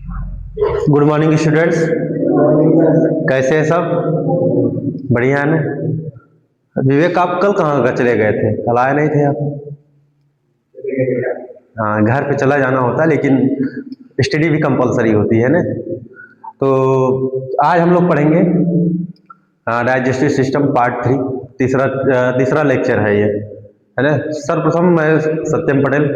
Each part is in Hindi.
गुड मॉर्निंग स्टूडेंट्स, कैसे हैं सब? बढ़िया है ना? विवेक, आप कल कहाँ चले गए थे? कल आए नहीं थे आप? हाँ, घर पे चला जाना होता है, लेकिन स्टडी भी कंपलसरी होती है ना। तो आज हम लोग पढ़ेंगे डाइजेस्टिव सिस्टम पार्ट 3, तीसरा लेक्चर है ये, है ना। सर्वप्रथम मैं सत्यम पटेल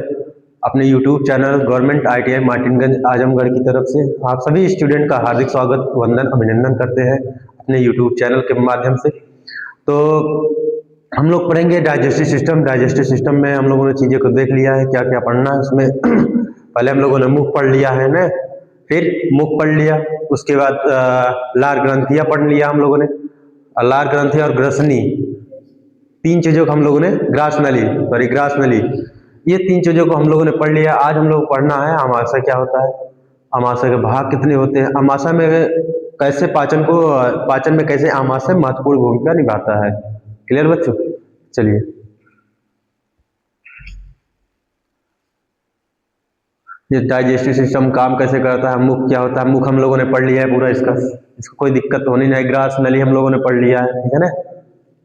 अपने YouTube channel government ITI Martinganj Azamgarh की तरफ से आप सभी स्टूडेंट का हार्दिक स्वागत, वंदन, अभिनंदन करते हैं अपने यूट्यूब चैनल के माध्यम से। तो हम लोग पढ़ेंगे डाइजेस्टिव सिस्टम। डाइजेस्टिव सिस्टम में हम लोगों ने चीज़ें को देख लिया है, क्या क्या पढ़ना है उसमें। पहले हम लोगों ने मुख पढ़ लिया है ना, फिर मुख पढ़ लिया, उसके बाद लार ग्रंथियाँ पढ़ लिया हम लोगों ने। लार ग्रंथि और ग्रसनी, तीन चीज़ों को हम लोगों ने, ग्रास नली, ये तीन चीज़ों को हम लोगों ने पढ़ लिया। आज हम लोग पढ़ना है अमाशय क्या होता है, अमाशय के भाग कितने होते हैं, अमाशय में कैसे पाचन में कैसे अमाशय महत्वपूर्ण भूमिका निभाता है। क्लियर बच्चों? चलिए, ये डाइजेस्टिव सिस्टम काम कैसे करता है, मुख क्या होता है, मुख हम लोगों ने पढ़ लिया है पूरा, इसको कोई दिक्कत होनी नहीं। ग्रास नली हम लोगों ने पढ़ लिया है, ठीक है ना,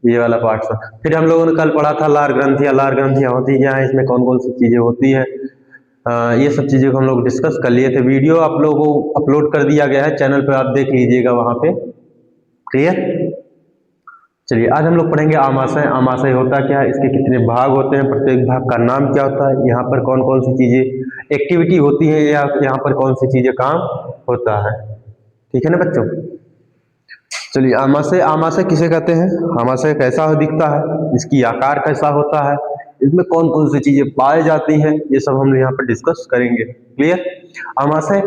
ये वाला पार्ट सा। फिर हम लोगों ने कल पढ़ा था लार ग्रंथियाँ। लार ग्रंथियाँ होती क्या है, इसमें कौन कौन सी चीजें होती है, ये सब चीजें को हम लोग डिस्कस कर लिए थे। वीडियो आप लोगों को अपलोड कर दिया गया है चैनल पर, आप देख लीजिएगा वहां पे। क्लियर? चलिए, आज हम लोग पढ़ेंगे आमाशय। आमाशय होता क्या है, इसके कितने भाग होते हैं, प्रत्येक भाग का नाम क्या होता है, यहाँ पर कौन कौन सी चीजें एक्टिविटी होती है, या यहाँ पर कौन सी चीजें काम होता है। ठीक है ना बच्चों? चलिए, आमाशय। आमाशय किसे कहते हैं, आमाशय कैसा दिखता है, इसकी आकार कैसा होता है, इसमें कौन कौन सी चीजें पाई जाती हैं, ये सब हम यहाँ पर डिस्कस करेंगे। क्लियर? आमाशय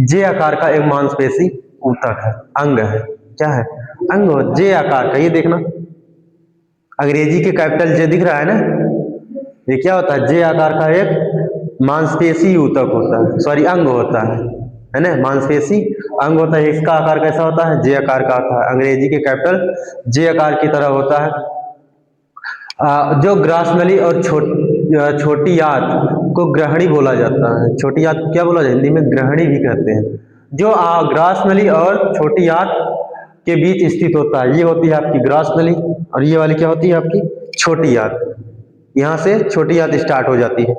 जे आकार का एक मांसपेशी ऊतक है, अंग है। क्या है? अंग हो, जे आकार का। ये देखना, अंग्रेजी के कैपिटल जे दिख रहा है ना, ये क्या होता है, जे आकार का एक मांसपेशी ऊतक होता है, सॉरी अंग होता है ना, मांसपेशी अंग होता है। इसका आकार कैसा होता है, जे आकार का होता है, अंग्रेजी के कैपिटल जे आकार की तरह होता है। जो ग्रास नली और छोटी आंत को ग्रहणी बोला जाता है। छोटी आंत को क्या बोला जाए, हिंदी में ग्रहणी भी कहते हैं। जो ग्रास नली और छोटी आंत के बीच स्थित होता है, ये होती है आपकी ग्रास नली, और ये वाली क्या होती है आपकी छोटी आंत। यहाँ से छोटी आंत स्टार्ट हो जाती है।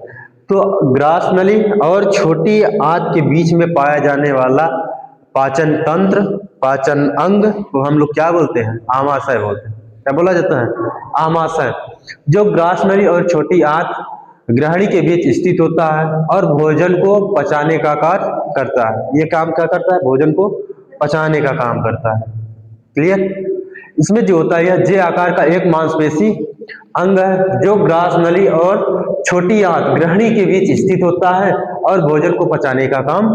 तो ग्रास नली और छोटी आंत के बीच में पाया जाने वाला पाचन तंत्र, पाचन अंग को हम लोग क्या बोलते हैं, आमाशय बोलते हैं। क्या बोला जाता है, आमाशय। जो ग्रास नली और छोटी आंत ग्रहणी के बीच स्थित होता है और भोजन को पचाने का कार्य करता है। ये काम क्या करता है, भोजन को पचाने का काम करता है। क्लियर? इसमें जो होता है, यह जे आकार का एक मांसपेशी अंग है, जो ग्रास नली और छोटी आंत ग्रहणी के बीच स्थित होता है और भोजन को पचाने का काम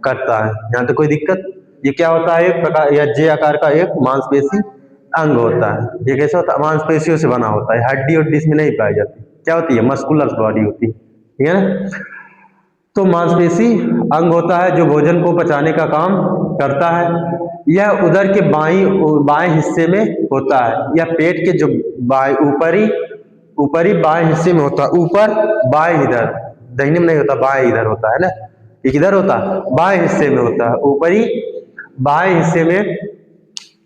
करता है। यहाँ तो कोई दिक्कत? ये क्या होता है, एक प्रकार, यह जे आकार का एक मांसपेशी अंग होता है। ये कैसा होता है, मांसपेशियों से बना होता है, हड्डी और इसमें नहीं पाई जाती। क्या होती है, मस्कुलर बॉडी होती है, ठीक है ना। तो मांसपेशी अंग होता है जो भोजन को पचाने का काम करता है। यह उदर के बाएं हिस्से में होता है, या पेट के जो ऊपरी बाएं हिस्से में होता है। ऊपर बाएं इधर, दाहिने में नहीं होता, बाएं इधर होता है ना। एक इधर होता है, बाएं हिस्से में होता है, ऊपरी बाएं हिस्से में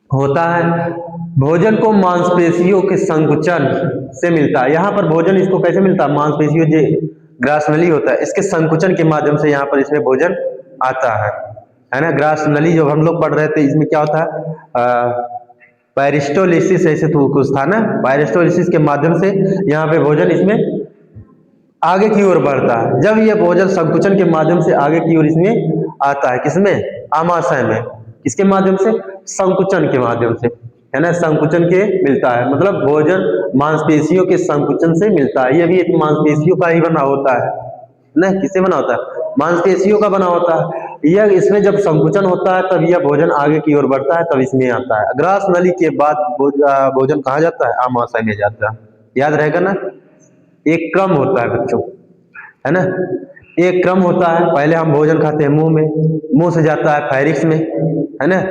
होता है। भोजन को मांसपेशियों के संकुचन से मिलता है। यहाँ पर भोजन इसको कैसे मिलता है, मांसपेशियों जो ग्रास नली होता है इसके संकुचन के माध्यम से यहाँ पर इसमें भोजन आता है ना। ग्रास नली जो हम लोग पढ़ रहे थे, इसमें क्या होता है, पेरिस्टोलिसिस ऐसे तो कुछ था ना, पेरिस्टोलिसिस के माध्यम से यहाँ पे भोजन इसमें आगे की ओर बढ़ता है। जब यह भोजन संकुचन के माध्यम से आगे की ओर इसमें आता है, किसमें, आमाशय में। किसके माध्यम से, संकुचन के माध्यम से, है ना, संकुचन के मिलता है, मतलब भोजन मांसपेशियों के संकुचन से मिलता है। यह भी एक मांसपेशियों का ही बना होता है ना। किससे बना होता है, मांसपेशियों का बना होता है। यह इसमें जब संकुचन होता है तब यह भोजन आगे की ओर बढ़ता है, तब इसमें आता है। ग्रास नली के बाद भोजन कहाँ जाता है, आमाशय में जाता है। याद रहेगा ना, एक क्रम होता है बच्चों, है ना, एक क्रम होता है। पहले हम भोजन खाते हैं मुंह में, मुंह से जाता है फायरिक्स में, है ना।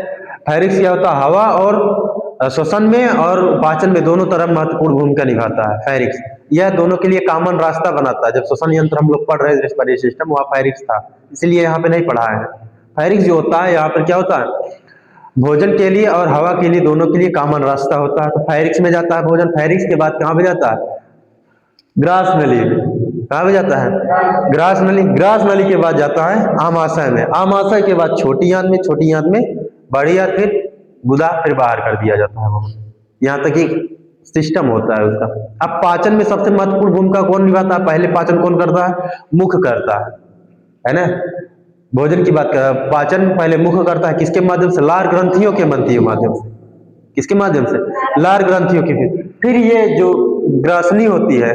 फायरिक्स क्या होता है, हवा और श्वसन में और पाचन में दोनों तरफ महत्वपूर्ण भूमिका निभाता है फायरिक्स। यह दोनों के लिए कॉमन रास्ता बनाता है। जब श्वसन यंत्र हम लोग पढ़ रहे हैं रेस्पिरेटरी सिस्टम, वहाँ फायरिक्स था, इसलिए यहाँ पे नहीं पढ़ा है। फायरिक्स जो होता है यहाँ पर क्या होता है, भोजन के लिए और हवा के लिए दोनों के लिए कॉमन रास्ता होता है। तो फायरिक्स में जाता है भोजन, फायरिक्स के बाद कहाँ पे जाता है, ग्रास नली। कहाँ पे जाता है, ग्रास नली। ग्रास नली के बाद जाता है आमाशय में, आमाशय के बाद छोटी आंत में, छोटी आंत में बड़ी आंत, फिर गुदा, फिर बाहर कर दिया जाता है। यहाँ तक ही सिस्टम होता है उसका। अब पाचन में सबसे महत्वपूर्ण भूमिका कौन निभाता है, पहले पाचन कौन करता है, मुख करता है ना। भोजन की बात कर, पाचन पहले मुख करता है, किसके माध्यम से, लार ग्रंथियों के माध्यम से। किसके माध्यम से, लार ग्रंथियों की। फिर ये जो ग्रासनी होती है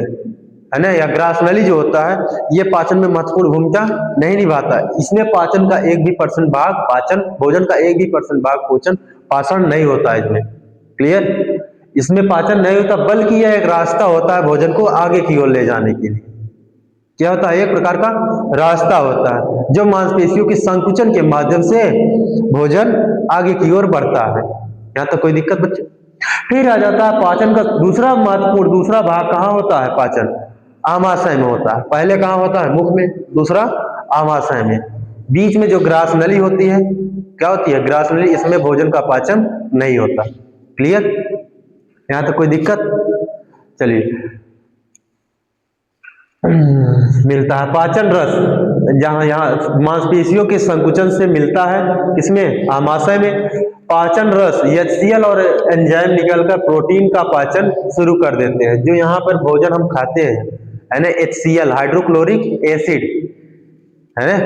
ना, या ग्रास नली जो होता है, ये पाचन में महत्वपूर्ण भूमिका नहीं निभाता है। इसमें पाचन का 1% भाग पाचन, भोजन का 1% भाग पोषण पाचन नहीं होता है इसमें। क्लियर, इसमें पाचन नहीं होता, बल्कि यह एक रास्ता होता है भोजन को आगे की ओर ले जाने के लिए। क्या होता है, एक प्रकार का रास्ता होता है जो मांसपेशियों के संकुचन के माध्यम से भोजन आगे की ओर बढ़ता है। यहाँ तक कोई दिक्कत बच्चे। फिर आ जाता है पाचन का दूसरा महत्वपूर्ण, दूसरा भाग कहाँ होता है, पाचन आमाशय में होता है। पहले कहाँ होता है, मुख में, दूसरा आमाशय में। बीच में जो ग्रास नली होती है, क्या होती है, ग्रास नली, इसमें भोजन का पाचन नहीं होता। क्लियर, यहाँ तक कोई दिक्कत। चलिए, मिलता है पाचन रस, जहां यहाँ मांसपेशियों के संकुचन से मिलता है, किसमें, आमाशय में। पाचन रस HCl और एंजाइम निकलकर प्रोटीन का पाचन शुरू कर देते हैं। जो यहाँ पर भोजन हम खाते हैं, है ना, HCl हाइड्रोक्लोरिक एसिड, है ना।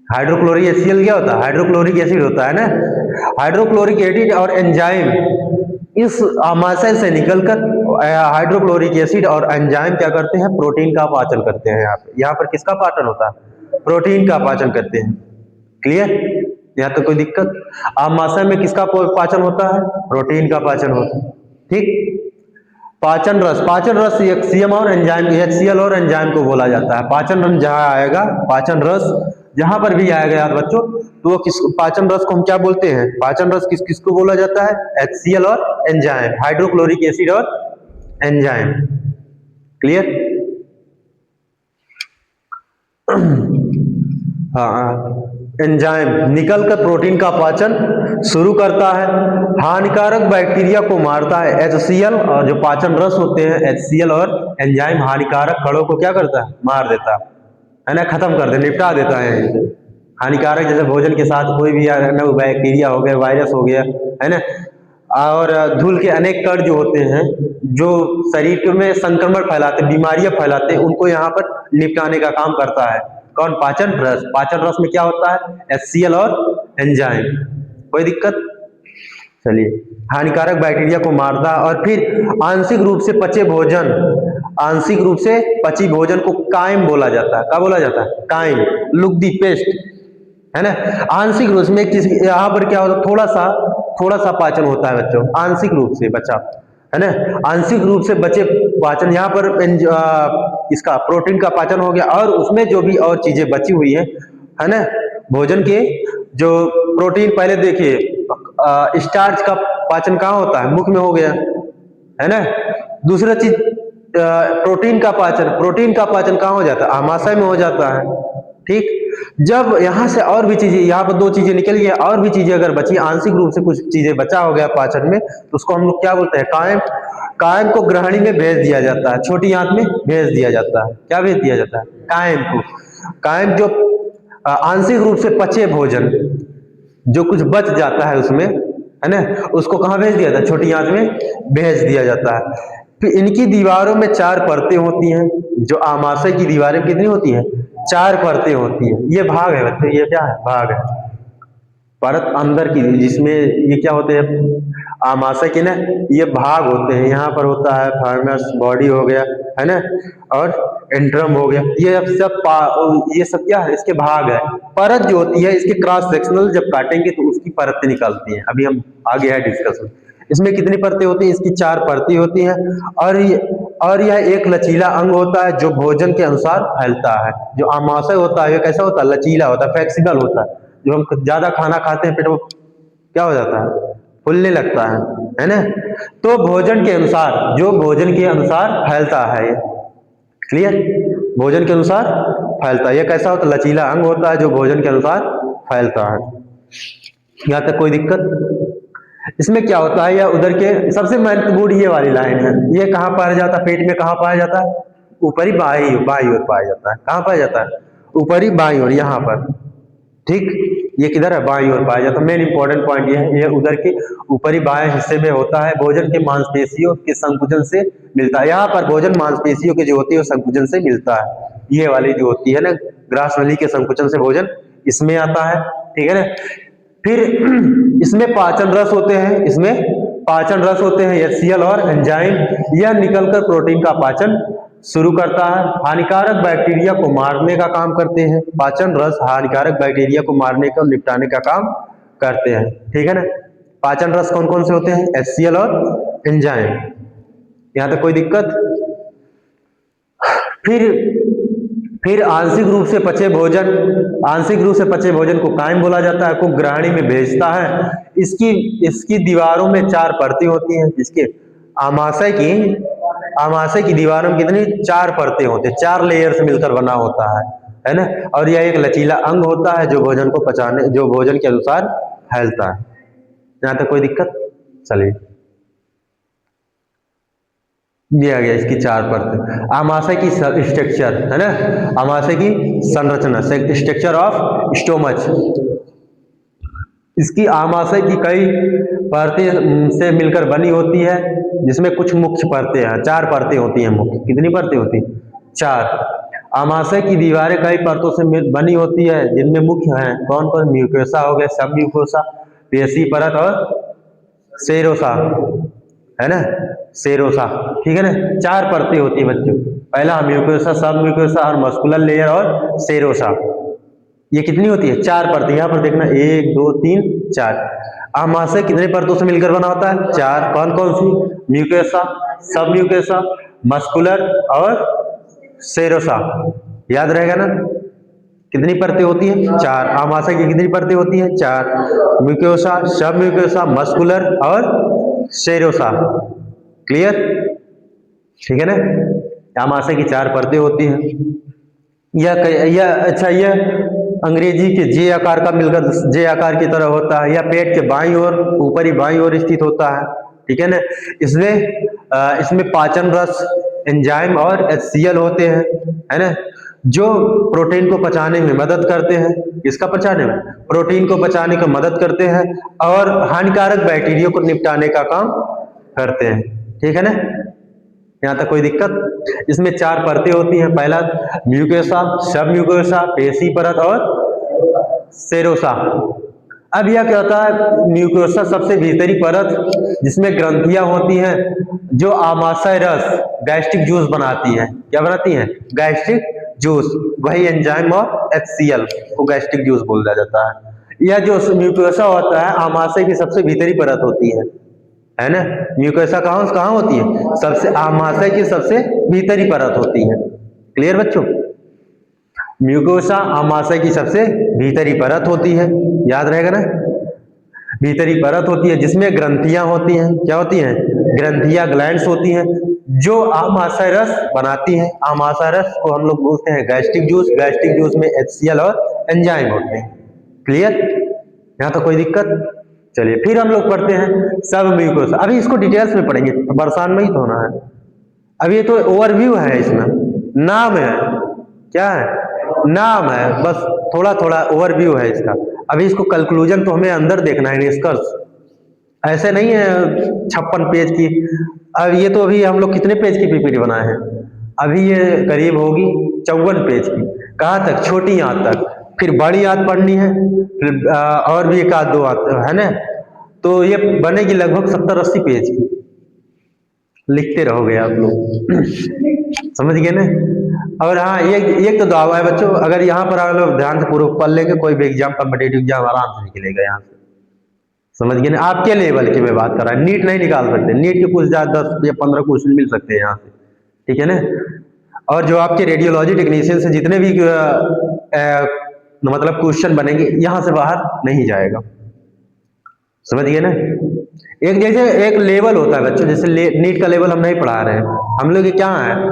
हाइड्रोक्लोरिक HCl क्या होता है, हाइड्रोक्लोरिक एसिड होता है ना। हाइड्रोक्लोरिक एसिड और एंजाइम इस आमाशय से निकलकर हाइड्रोक्लोरिक एसिड और एंजाइम क्या करते हैं, प्रोटीन का पाचन करते हैं। यहाँ पर किसका पाचन होता है, प्रोटीन का पाचन करते हैं। क्लियर, यहाँ तो कोई दिक्कत। आमाशय में किसका पाचन होता है, प्रोटीन का पाचन होता है। ठीक, पाचन रस, पाचन रस HCl और एंजाइम, HCl और एंजाइम को बोला जाता है। पाचन रस जहां आएगा, पाचन रस जहां पर भी आएगा यार बच्चों, तो वो किस, पाचन रस को हम क्या बोलते हैं, पाचन रस किसको बोला जाता है, HCl और एंजाइम, हाइड्रोक्लोरिक एसिड और एंजाइम। क्लियर, हाँ, एंजाइम निकलकर प्रोटीन का पाचन शुरू करता है, हानिकारक बैक्टीरिया को मारता है। HCl और जो पाचन रस होते हैं, HCl और एंजाइम हानिकारक कणों को क्या करता है, मार देता है ना, खत्म कर दे, निपटा देता है। हानिकारक जैसे भोजन के साथ कोई भी बैक्टीरिया हो गया, वायरस हो गया, है ना, और धूल के अनेक कण जो होते हैं, जो शरीर में संक्रमण फैलाते, बीमारियां फैलाते, उनको यहाँ पर निपटाने का काम करता है कौन, पाचन रस। पाचन रस में क्या होता है, HCl और एंजाइम। कोई दिक्कत। चलिए, हानिकारक बैक्टीरिया को मारता है। और फिर आंशिक रूप से पचे भोजन, आंशिक रूप से पची भोजन को कायम बोला जाता है। क्या बोला जाता है, कायम, लुगदी, पेस्ट, है ना। आंशिक रूप में किस, यहाँ पर क्या होता है, थोड़ा सा पाचन होता है बच्चों, आंशिक रूप से बचा, है ना। आंशिक रूप से बचे पाचन, यहाँ पर इसका प्रोटीन का पाचन हो गया, और उसमें जो भी और चीजें बची हुई है ना, भोजन के जो प्रोटीन, पहले देखिए स्टार्च का पाचन कहाँ होता है, मुख में हो गया, है ना। दूसरा चीज प्रोटीन का पाचन कहाँ हो जाता है, आमाशय में हो जाता है। ठीक, जब यहाँ से और भी चीजें, यहाँ पर 2 चीजें निकल गई, और भी चीजें अगर बची, आंशिक रूप से कुछ चीजें बचा हो गया पाचन में, तो उसको हम लोग क्या बोलते हैं, कायम। कायम को ग्रहणी में भेज दिया जाता है, छोटी आंत में भेज दिया जाता है। क्या भेज दिया जाता है, कायम को। कायम जो आंशिक रूप से पचे भोजन, जो कुछ बच जाता है उसमें, है ना, उसको कहाँ भेज दिया जाता है, छोटी आंत में भेज दिया जाता है। फिर इनकी दीवारों में 4 परतें होती हैं। जो आमाशय की दीवारें कितनी होती हैं, 4 परतें होती हैं। ये भाग है बच्चे, ये क्या है, भाग है, परत अंदर की, जिसमें ये क्या होते हैं, आमाशय के ना ये भाग होते हैं। यहाँ पर होता है फार्मस बॉडी हो गया, है ना, और एंट्रम हो गया, ये सब क्या है, इसके भाग है। परत जो होती है, इसके क्रॉस सेक्शनल जब काटेंगे तो उसकी परतें निकलती हैं। अभी हम आगे है डिस्कशन। इसमें कितनी परतें होती हैं, इसकी 4 परतें होती हैं। और यह एक लचीला अंग होता है जो भोजन के अनुसार फैलता है। जो आमाशय होता है, ये कैसा होता है, लचीला होता है, फ्लेक्सिबल होता है। जो हम ज्यादा खाना खाते हैं, पेट वो क्या हो जाता है, फूलने लगता है। है ना। तो भोजन के अनुसार, जो भोजन के अनुसार फैलता है ये, क्लियर, भोजन के अनुसार फैलता है। ये कैसा होता है? लचीला अंग होता है जो भोजन के अनुसार फैलता है। यहाँ तक कोई दिक्कत? इसमें क्या होता है, या उधर के सबसे महत्वपूर्ण ये वाली लाइन है, ये कहाँ पाया जाता है? पेट में कहाँ पाया जाता है? ऊपरी बाई ओर पाया जाता है। कहाँ पाया जाता है? ऊपरी बाई ओर, यहाँ पर, ठीक। ये किधर है? बाईं ओर पाया जाता है। मेन इंपॉर्टेंट पॉइंट ये है, ये उधर के ऊपरी बाएं हिस्से में होता है। भोजन के मांसपेशियों के संकुचन से मिलता है। यहाँ पर भोजन मांसपेशियों की जो होती है वो संकुचन से मिलता है। ये वाली जो होती है ना, ग्रास नली के संकुचन से भोजन इसमें आता है, ठीक है ना। फिर इसमें पाचन रस होते हैं, इसमें पाचन रस होते हैं, HCl और एंजाइम, यह निकलकर प्रोटीन का पाचन शुरू करता है। हानिकारक बैक्टीरिया को मारने का काम करते हैं। पाचन रस हानिकारक बैक्टीरिया को मारने का और निपटाने का काम करते हैं, ठीक है ना। पाचन रस कौन कौन से होते हैं? HCl और एंजाइम। यहां तक कोई दिक्कत? फिर आंशिक रूप से पचे भोजन को कायम बोला जाता है, को ग्रहणी में भेजता है। इसकी दीवारों में 4 परतें होती हैं। इसके आमाशय की दीवारों में कितनी? 4 परतें होती हैं, 4 लेयर से मिलकर बना होता है ना। और यह एक लचीला अंग होता है जो भोजन के अनुसार फैलता है। यहां तक कोई दिक्कत? चलिए, ये आ गया इसकी 4 परतें। आमाशय की स्ट्रक्चर है ना, आमाशय की संरचना, स्ट्रक्चर ऑफ स्टोमच। इसकी आमाशय की कई परतें से मिलकर बनी होती है, जिसमें कुछ मुख्य परतें हैं। 4 परतें होती हैं मुख्य। कितनी परतें होती हैं? 4। आमाशय की दीवारें कई परतों से बनी होती है, जिनमें मुख्य हैं कौन कौन? म्यूकोसा हो गया, सब म्यूकोसा, पेशी परत और सेरोसा, है ना, सेरोसा, ठीक है ना। 4 परतें होती है बच्चों। पहला म्यूकोसा, सब म्यूकोसा और मस्कुलर लेयर और सेरोसा। ये कितनी होती है? 4 परतें। यहां पर देखना, 1 2 3 4। आमाशय कितने परतों से मिलकर बना होता है? 4। कौन कौन सी? म्यूकोसा, सब म्यूकोसा, मस्कुलर और सेरोसा। याद रहेगा ना? कितनी परतें होती हैं? 4। आमाशय की कितनी परतें होती हैं? 4। म्यूकोसा, सब म्यूकोसा, मस्कुलर और सेरोसा। क्लियर? ठीक है ना। आमाशय की 4 परतें होती हैं। यह अंग्रेजी के जे आकार का मिलकर जे आकार की तरह होता है। यह पेट के बाईं ओर, ऊपरी बाईं ओर स्थित होता है, ठीक है ना। इसमें पाचन रस, एंजाइम और HCl होते हैं, है ना, जो प्रोटीन को पचाने में मदद करते हैं। किसका पचाने में? प्रोटीन को पचाने में मदद करते हैं और हानिकारक बैक्टीरिया को निपटाने का काम करते हैं, ठीक है ना। यहां तक कोई दिक्कत? इसमें 4 परतें होती हैं। पहला म्यूकोसा, सब म्यूकोसा, पेशी परत और सेरोसा। अब यह क्या होता है? म्यूकोसा सबसे भीतरी परत, जिसमें ग्रंथियां होती हैं जो आमाशय रस, गैस्ट्रिक जूस बनाती हैं। क्या बनाती हैं? Gastric juice. वही एंजाइम और HCl को गैस्ट्रिक जूस बोला जाता है। यह जो म्यूकोसा होता है आमाशय की सबसे भीतरी परत होती है ना। म्यूकोसा कहाँ होती है? सबसे आमाशय की सबसे भीतरी परत होती है। क्लियर बच्चों? म्यूकोसा आमाशय की सबसे भीतरी परत होती है, याद रहेगा ना। भीतरी परत होती है जिसमें ग्रंथियां होती हैं। क्या होती हैं? ग्रंथियां, ग्लैंड्स होती हैं जो आमाशय रस बनाती हैं। आमाशय रस को हम लोग बोलते हैं गैस्ट्रिक जूस। गैस्ट्रिक जूस में HCl और एंजाइम होते हैं। क्लियर? यहां तो कोई दिक्कत? चलिए, फिर हम लोग पढ़ते हैं सब म्यूकोसा। अभी इसको डिटेल्स में पढ़ेंगे, बरसात में ही तो होना है। अभी ये तो ओवरव्यू है, इसमें नाम है। क्या है? नाम है, बस थोड़ा थोड़ा ओवरव्यू है इसका। अभी इसको कंक्लूजन तो हमें अंदर देखना है, निष्कर्ष। ऐसे नहीं है 56 पेज की। अब ये तो अभी हम लोग कितने पेज की PPT बनाए हैं? अभी ये करीब होगी 54 पेज की। कहाँ तक? छोटी आंत तक। फिर बड़ी आंत पढ़नी है, फिर और भी 1-2 आंत, है ना। तो ये बनेगी लगभग 70-80 पेज की। लिखते रहोगे आप लोग समझ गए ना। और हाँ, एक तो दावा है बच्चों, अगर यहाँ पर आप लोग ध्यान से पूर्वक पढ़ लेंगे, कोई भी एग्जाम, कॉम्पिटेटिव एग्जाम आराम से निकलेगा यहाँ से। समझ गए ना। आपके लेवल की मैं बात कर रहा हूँ, नीट नहीं निकाल सकते। नीट के कुछ 10 या 15 क्वेश्चन मिल सकते हैं यहाँ से, ठीक है ना। और जो आपके रेडियोलॉजी टेक्नीशियन से जितने भी मतलब क्वेश्चन बनेंगे, यहाँ से बाहर नहीं जाएगा। समझ गए ना। एक जैसे एक लेवल होता है बच्चों, जैसे नीट का लेवल हम नहीं पढ़ा रहे हैं, हम लोग ये क्या है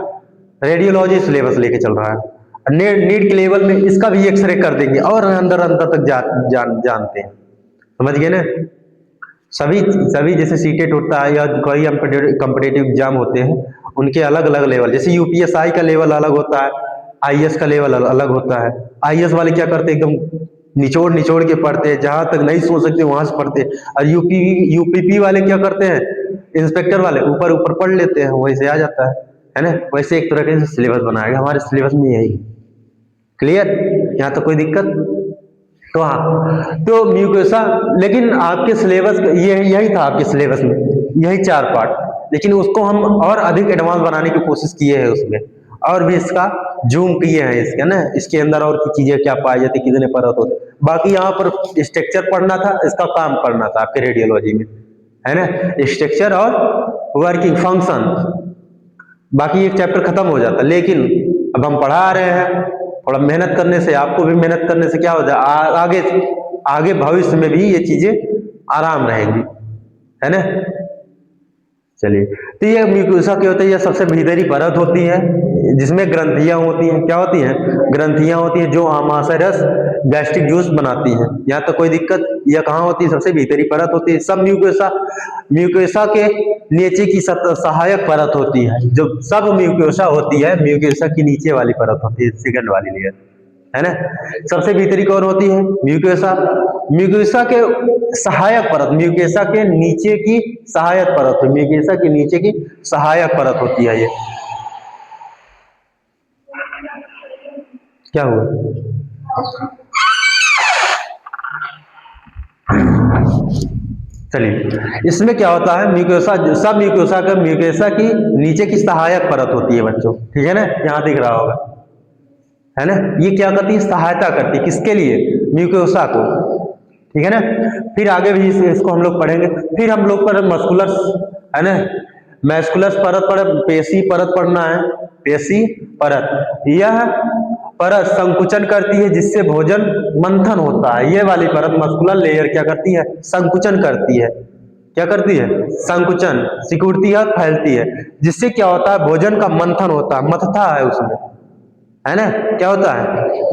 रेडियोलॉजी सिलेबस लेके चल रहा है। नीट के लेवल में इसका भी एक्सरे कर देंगे और अंदर अंदर तक जानते हैं, समझ गए ना। सभी सभी जैसे सीटेट होता है या कोई कम्पिटेटिव एग्जाम होते हैं, उनके अलग अलग लेवल, जैसे यूपीएसआई का लेवल अलग होता है, आईएएस का लेवल अलग होता है। आईएएस वाले क्या करते हैं, एकदम निचोड़ निचोड़ के पढ़ते हैं, जहां तक नहीं सोच सकते वहां से पढ़ते हैं। और यूपीपी वाले क्या करते हैं, इंस्पेक्टर वाले ऊपर ऊपर पढ़ लेते हैं, वैसे आ जाता है ना। वैसे एक तरह के सिलेबस बनाएगा, हमारे सिलेबस में यही। क्लियर, यहाँ तो कोई दिक्कत। तो हाँ, तो म्यूकोसा, लेकिन आपके सिलेबस यही था, आपके सिलेबस में यही 4 पार्ट, लेकिन उसको हम और अधिक एडवांस बनाने की कोशिश किए हैं उसमें, और भी इसका जूम किए हैं इसका ना, इसके अंदर और की चीजें क्या पाई जाती, कितने परत होते। बाकी यहाँ पर स्ट्रक्चर पढ़ना था, इसका काम करना था आपके रेडियोलॉजी में, है ना, स्ट्रक्चर और वर्किंग फंक्शन। बाकी एक चैप्टर खत्म हो जाता, लेकिन अब हम पढ़ा रहे हैं, थोड़ा मेहनत करने से, आपको भी मेहनत करने से क्या हो जाए, आगे भविष्य में भी ये चीजें आराम रहेंगी, है ना। चलिए, तो ये म्यूकोसा क्या होता है, ये सबसे भीतरी परत होती है जिसमें ग्रंथियां होती हैं। क्या होती हैं, ग्रंथियां होती हैं जो आमाशय रस गैस्ट्रिक जूस बनाती हैं। यहाँ तो कोई दिक्कत, यह कहाँ होती है, सबसे भीतरी परत होती है। सब म्यूकोसा के नीचे की सहायक परत होती है, जो सब म्यूकोसा होती है, म्यूकोसा की नीचे वाली परत होती है, सेकंड वाली लेयर, है ना। सबसे भीतरी कौन होती है, म्यूकोसा। म्यूकोसा के सहायक परत, म्यूकोसा के नीचे की सहायक परत है, म्यूकोसा के नीचे की सहायक परत होती है ये। क्या हुआ, चलिए, इसमें क्या होता है, म्यूकोसा, सब म्यूकोसा की नीचे की सहायक परत होती है बच्चों, ठीक है ना, यहाँ दिख रहा होगा, है ना। ये क्या करती है, सहायता करती है, किसके लिए, म्यूकोसा को, ठीक है ना। फिर आगे भी इसको हम लोग पढ़ेंगे। फिर हम लोग पर मस्कुलर, है ना, मैस्कुलस परत पर पेशी परत पढ़ना है, पेशी परत। यह परत संकुचन करती है जिससे भोजन मंथन होता है। ये वाली परत मस्कुलर लेयर क्या करती है, संकुचन करती है। क्या करती है, संकुचन, सिकुड़ती है, फैलती है, जिससे क्या होता है, भोजन का मंथन होता है, मथता है उसमें, है ना। क्या होता है,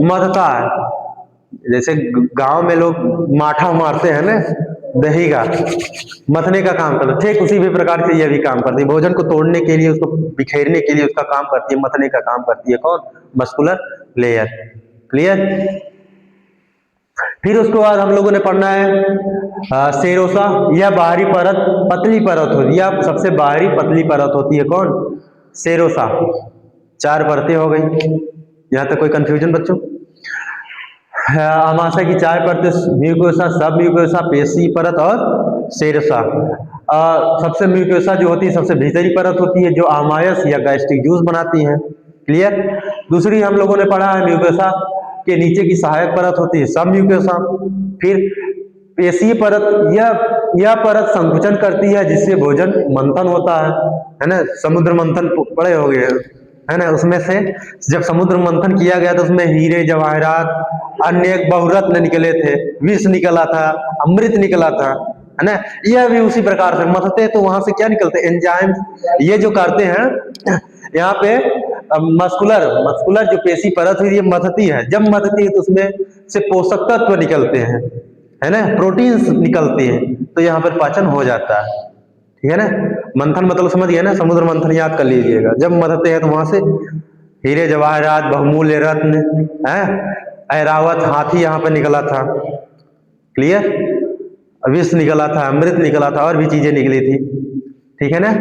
मथता है। जैसे गांव में लोग माठा मारते हैं ना, दही का मथने का काम करते, ठीक उसी भी प्रकार से यह भी काम करती है, भोजन को तोड़ने के लिए, उसको बिखेरने के लिए उसका काम करती है, मथने का काम करती है। कौन, मस्कुलर लेयर। क्लियर। फिर उसके बाद हम लोगों ने पढ़ना है सेरोसा। यह बाहरी परत, पतली परत होती है, यह सबसे बाहरी पतली परत होती है। कौन, सेरोसा। 4 परतें हो गई, यहां तक कोई कंफ्यूजन बच्चों। आमाशय की 4 परतें, म्यूकोसा, सब म्यूकोसा, पेशी परत और सेरोसा। सबसे म्यूकोसा जो होती है सबसे भीतरी परत होती है, जो आमाशय या गैस्ट्रिक जूस बनाती है। क्लियर। दूसरी हम लोगों ने पढ़ा है म्यूकोसा के नीचे की सहायक परत होती है सब म्यूकोसा। फिर पेशीय परत, यह परत संकुचन करती है जिससे भोजन मंथन होता है ना। समुद्र मंथन पड़े हो गए, है ना, उसमें से जब समुद्र मंथन किया गया तो उसमें हीरे जवाहरात अन्य बहुरत्न निकले थे, विष निकला था, अमृत निकला था, है ना। यह भी उसी प्रकार से मथते तो वहां से क्या निकलते, एंजाइम, ये जो करते हैं यहाँ पे मस्कुलर जो पेशी परत हुई, ये मथती है। जब मथती है तो उसमें से पोषक तत्व निकलते हैं, है ना, प्रोटीन्स निकलते हैं, तो यहाँ पर पाचन हो जाता है। ठीक है ना। मंथन मतलब समझ गए ना, समुद्र मंथन याद कर लीजिएगा। जब मथते हैं तो वहां से हीरे जवाहरात, बहुमूल्य रत्न, है, ऐरावत हाथी यहाँ पे निकला था। क्लियर। विष निकला था, अमृत निकला था, और भी चीजें निकली थी। ठीक है ना।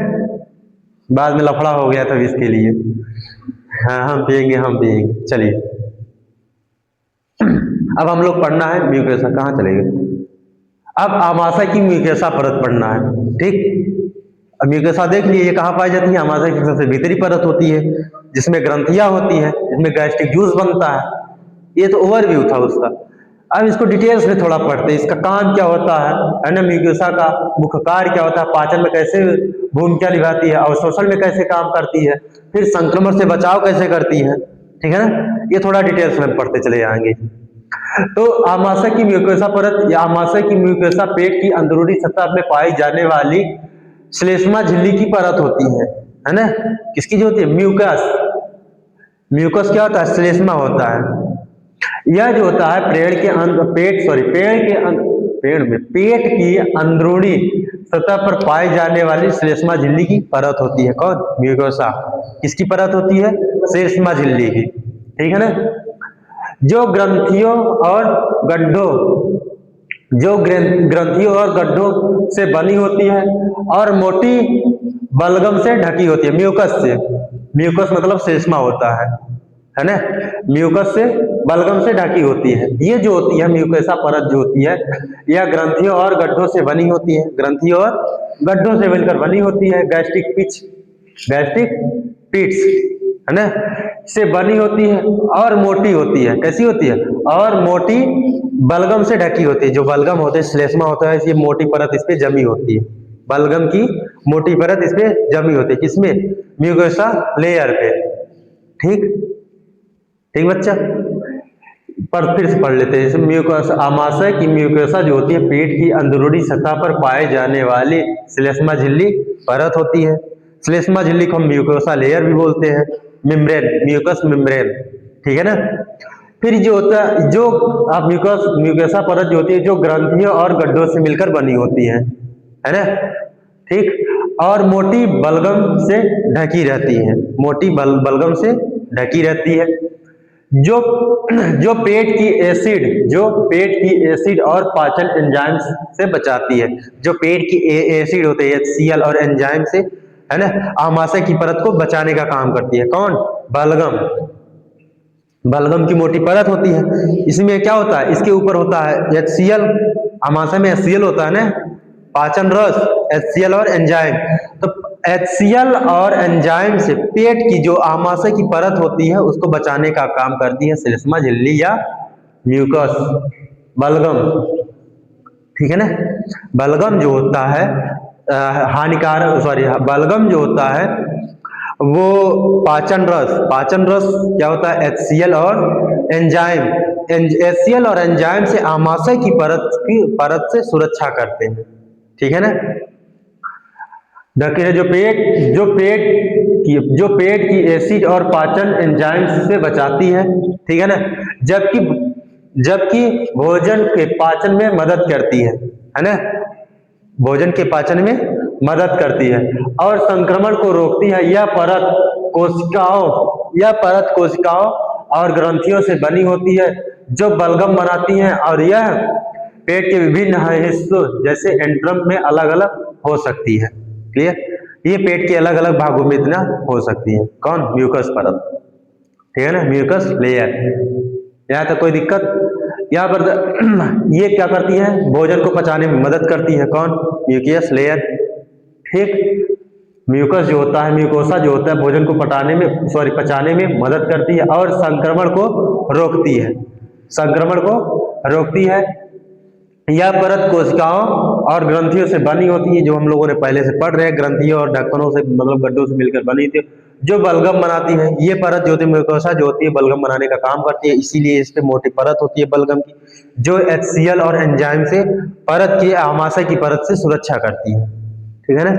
बाद में लफड़ा हो गया था विष के लिए। हाँ, हम पिएंगे। चलिए, अब हम लोग पढ़ना है म्यूकोसा। कहाँ चले गए, अब आमाशय की म्यूकोसा परत पढ़ना है। ठीक। अब म्यूकोसा देख लिए, ये कहाँ पाई जाती है, आमाशय की सबसे भीतरी परत होती है, जिसमें ग्रंथियां होती है, जिसमें गैस्ट्रिक जूस बनता है। ये तो ओवरव्यू था उसका। अब इसको डिटेल्स में थोड़ा पढ़ते हैं, इसका काम क्या होता है ना, म्यूकोसा का मुख्य कार्य क्या होता है, पाचन में कैसे भूमिका निभाती है, अवशोषण में कैसे काम करती है, फिर संक्रमण से बचाव कैसे करती है। ठीक है ना। ये थोड़ा डिटेल्स में पढ़ते चले जाएंगे। तो आमाशय की म्यूकोसा परत या आमाशय की म्यूकोसा पेट की अंदरूनी सतह में पाई जाने वाली श्लेष्मा झिल्ली की परत होती है ना। किसकी जो होती है? म्यूकस। म्यूकस क्या होता है? श्लेष्मा होता है। यह जो होता है पेट की अंदरूनी सतह पर पाई जाने वाली श्लेष्मा झिल्ली की परत होती है। कौन? म्यूकोसा। किसकी परत होती है? श्लेष्मा झिल्ली की। ठीक है ना। जो ग्रंथियों और गड्ढों ग्रंथियों से बनी होती है और मोटी बलगम से ढकी होती है। म्यूकस से। म्यूकस मतलब श्लेष्मा होता है ना। म्यूकस से बलगम से ढकी होती है। ये जो होती है म्यूकोसा परत जो होती है, यह ग्रंथियों और गड्ढों से बनी होती है। ग्रंथियों और गड्ढों से मिलकर बनी होती है। गैस्ट्रिक पिट्स है ना, से बनी होती है और मोटी होती है। कैसी होती है? और मोटी बलगम से ढकी होती है। जो बलगम होते हैं, श्लेष्मा होता है, ये मोटी परत इस पे जमी होती है। बलगम की मोटी परत इस पे जमी होती है। किसमें? म्यूकोसा लेयर पे। ठीक ठीक बच्चा। पर फिर से पढ़ लेते हैं। जैसे म्यूकोसा, आमाशय की म्यूकोसा जो होती है पेट की अंदरूनी सतह पर पाए जाने वाली श्लेष्मा झिल्ली परत होती है। श्लेष्मा झिल्ली को हम म्यूकोसा लेयर भी बोलते हैं। Membrane, mucous membrane. ठीक है ना। फिर जो होता है, जो आप म्यूकोसा परत जो होती है, जो ग्रंथियों और गड्ढों से मिलकर बनी होती है ना। ठीक। और मोटी बलगम से ढकी रहती है। मोटी बलगम से ढकी रहती है। जो जो पेट की एसिड और पाचन एंजाइम से बचाती है। जो पेट की एसिड होते हैं HCl और एंजाइम से, है ना, आमाशय की परत को बचाने का काम करती है। कौन? बलगम। बलगम की मोटी परत होती है। इसमें क्या होता है? इसके ऊपर होता है HCl। आमाशय में HCl होता है ना, पाचन रस, HCl और एंजाइम। तो HCl और एंजाइम से पेट की जो आमाशय की परत होती है उसको बचाने का काम करती है श्लेष्मा झिल्ली या म्यूकस, बलगम। ठीक है ना। बलगम जो होता है बलगम जो होता है वो पाचन रस क्या होता है? HCl और एंजाइम। HCl और एंजाइम से आमाशय की परत से सुरक्षा करते हैं। ठीक है ना। ढके जो पेट की एसिड और पाचन एंजाइम से बचाती है। ठीक है ना। जबकि भोजन के पाचन में मदद करती है ना। भोजन के पाचन में मदद करती है और संक्रमण को रोकती है। यह परत कोशिकाओं और ग्रंथियों से बनी होती है जो बलगम बनाती हैं, और यह पेट के विभिन्न हिस्सों जैसे एंट्रम में अलग अलग हो सकती है। क्लियर? ये पेट के अलग अलग भागों में इतना हो सकती है। कौन? म्यूकस परत। ठीक है ना, म्यूकस लेयर। यहाँ तक कोई दिक्कत? यहाँ पर ये क्या करती है? भोजन को पचाने में मदद करती है। कौन? Mucus layer. ठीक। म्यूकस जो होता है, म्यूकोसा जो होता है, भोजन को पचाने में मदद करती है और संक्रमण को रोकती है। संक्रमण को रोकती है। यह परत कोशिकाओं और ग्रंथियों से बनी होती है, जो हम लोगों ने पहले से पढ़ रहे हैं। ग्रंथियों और ढक्कनों से मतलब गड्ढों से मिलकर बनी थी, जो बलगम बनाती है। ये परत जो होती है म्यूकोसा जो होती है बलगम बनाने का काम करती है, इसीलिए इस पे मोटी परत होती है बलगम की, जो HCl और एंजाइम से परत की आमाशय की परत से सुरक्षा करती है। ठीक है ना।